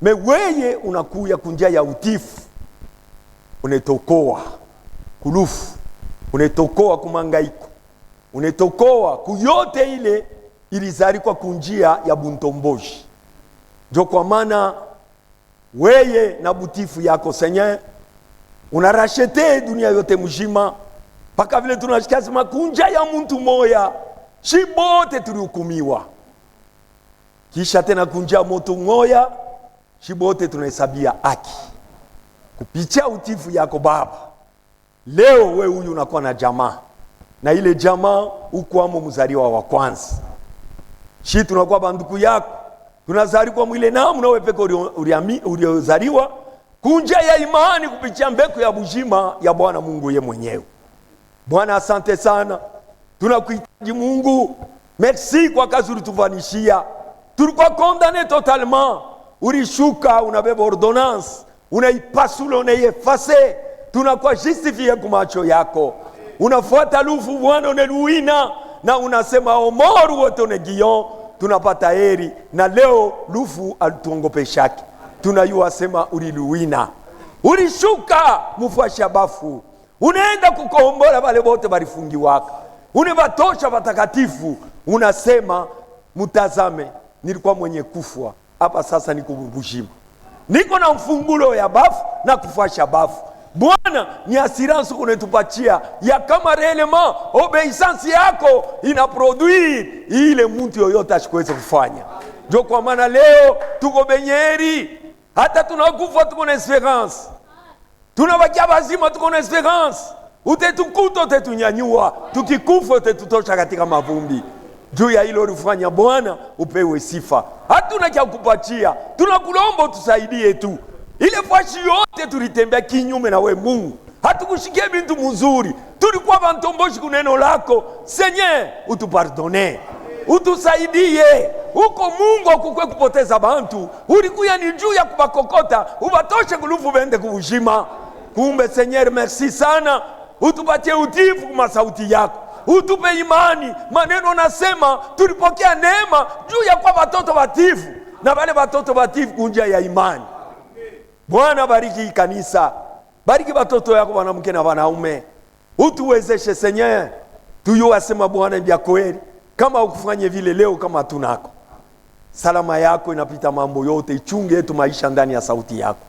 Meweye unakuya kunjia ya utifu. Unetokoa kulufu. Unetokoa kumangaiko. Unetokoa kuyote ile ilizarikwa kunjia ya buntomboshi. Jo kwa maana weye na butifu yako Seigneur unarashete dunia yote mjima paka vile tunashikia sema kunja ya mtu moya shibote tulihukumiwa. Kisha tena kunja moto moya shibote tunahesabia haki. Kupitia utifu yako Baba. Leo we huyu unakuwa na jamaa. Na ile jamaa ukwamo mzaliwa wa kwanza. Shi tunakuwa banduku yako. Tunazaliwa mwile namu na wepeke uliozaliwa. Kunja ya imani kupitia mbeko ya bujima ya Bwana Mungu ye mwenyewe. Bwana asante sana. Tunakuhitaji Mungu. Merci kwa kazi ulitufanishia. Tulikuwa condamné totalement. Ulishuka unabeba ordonnance. Unaipasula unaifase. Tunakuwa justifié kwa macho yako. Unafuata lufu Bwana uneluina na unasema omoru wote ne Gion, tunapata heri. Na leo lufu alituongopeshaki, tunayua sema uliluwina, ulishuka mufasha bafu, unaenda kukombola wale wote balifungiwaka, unibatosha watakatifu. Unasema mutazame, nilikuwa mwenye kufwa, hapa sasa niko bujima, niko na mfungulo ya bafu na kufasha bafu. Bwana, ni assurance unatupatia ya kama réellement obéissance yako ina produire ile mtu yoyote ashikuweze kufanya. Ndio kwa maana leo tuko benyeri, hata tunakufa tuko na esperance, tunabakia bazima tuko na esperance. Utetukuta utetunyanyua, tukikufa utetutosha katika mavumbi. Juu ya hilo ulifanya Bwana, upewe sifa. Hatuna cha kupatia, tunakulomba tusaidie tu. Ile fashi yote tulitembea kinyume na we Mungu, hatukushikia bintu mzuri, tulikuwa bantomboshi kuneno lako. Seigneur, utupardone, utusaidie. Uko Mungu akukwe kupoteza bantu, ulikuya ni juu ya kubakokota ubatoshe kulufu bende kubujima. Kumbe Seigneur, merci sana, utupatie utifu kwa sauti yako, utupe imani. Maneno nasema tulipokea neema juu ya kwa watoto batifu, na wale watoto batifu kunja ya imani. Bwana, bariki kanisa, bariki watoto yako wanamke na wanaume, utuwezeshe Seigneur, tuyua sema Bwana vya kweli, kama ukufanye vile leo kama tunako. Salama yako inapita mambo yote, ichunge yetu maisha ndani ya sauti yako.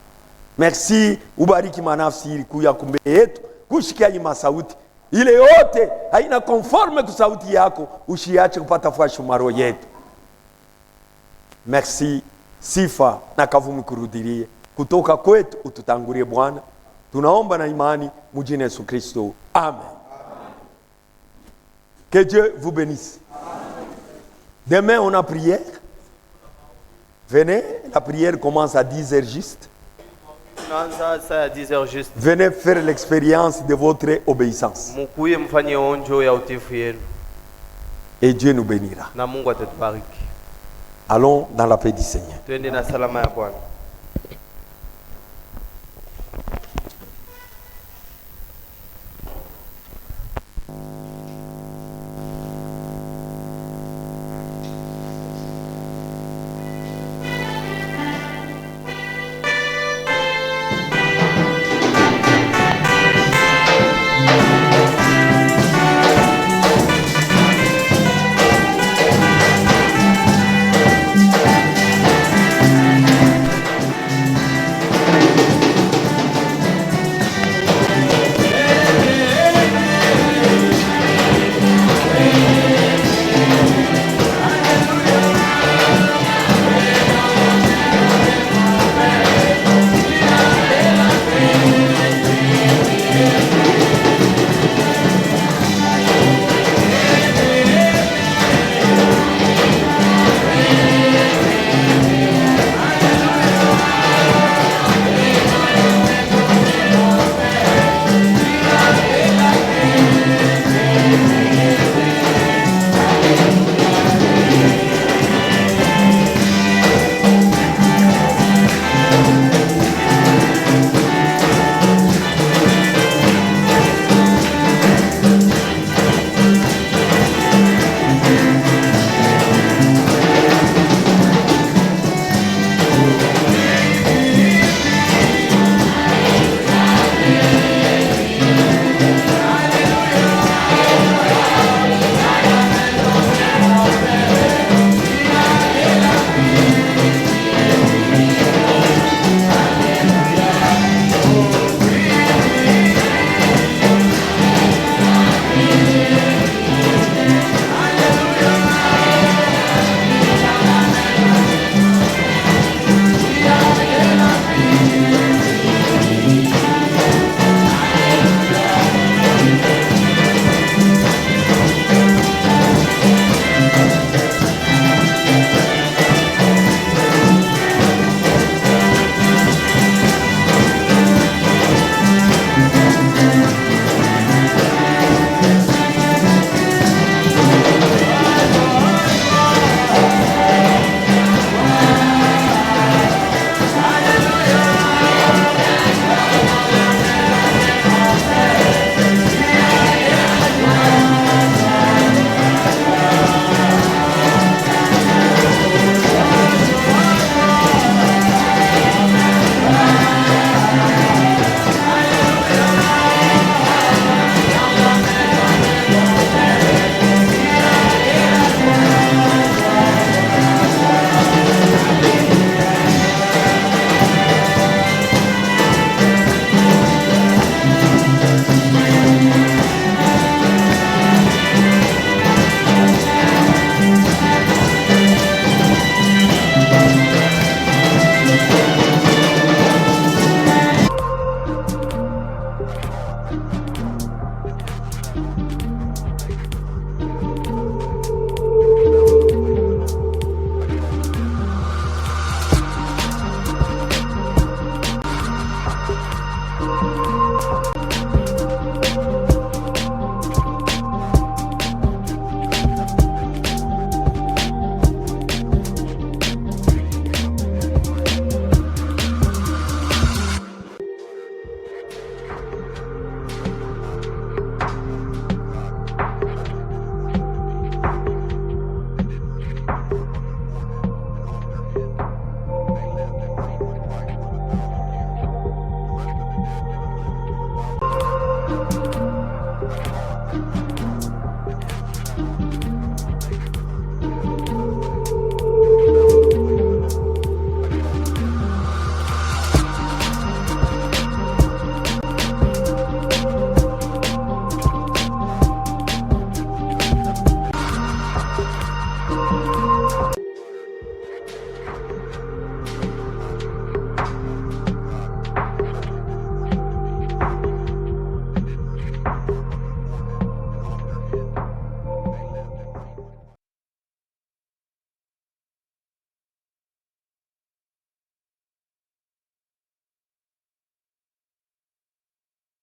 Merci, ubariki manafsi ili kuya kumbe yetu, kushikia ima sauti, ile yote haina conforme ku sauti yako, ushiache kupata fashu maro yetu. Merci, sifa na kavumi kurudirie kutoka kwetu, ututangulie Bwana. Tunaomba na imani mujine Yesu Kristo. Amen. Que Dieu vous bénisse. Demain on a prière. Venez, la prière commence à 10h juste. Venez faire l'expérience de votre obéissance. Et Dieu nous bénira. Allons dans la paix du Seigneur.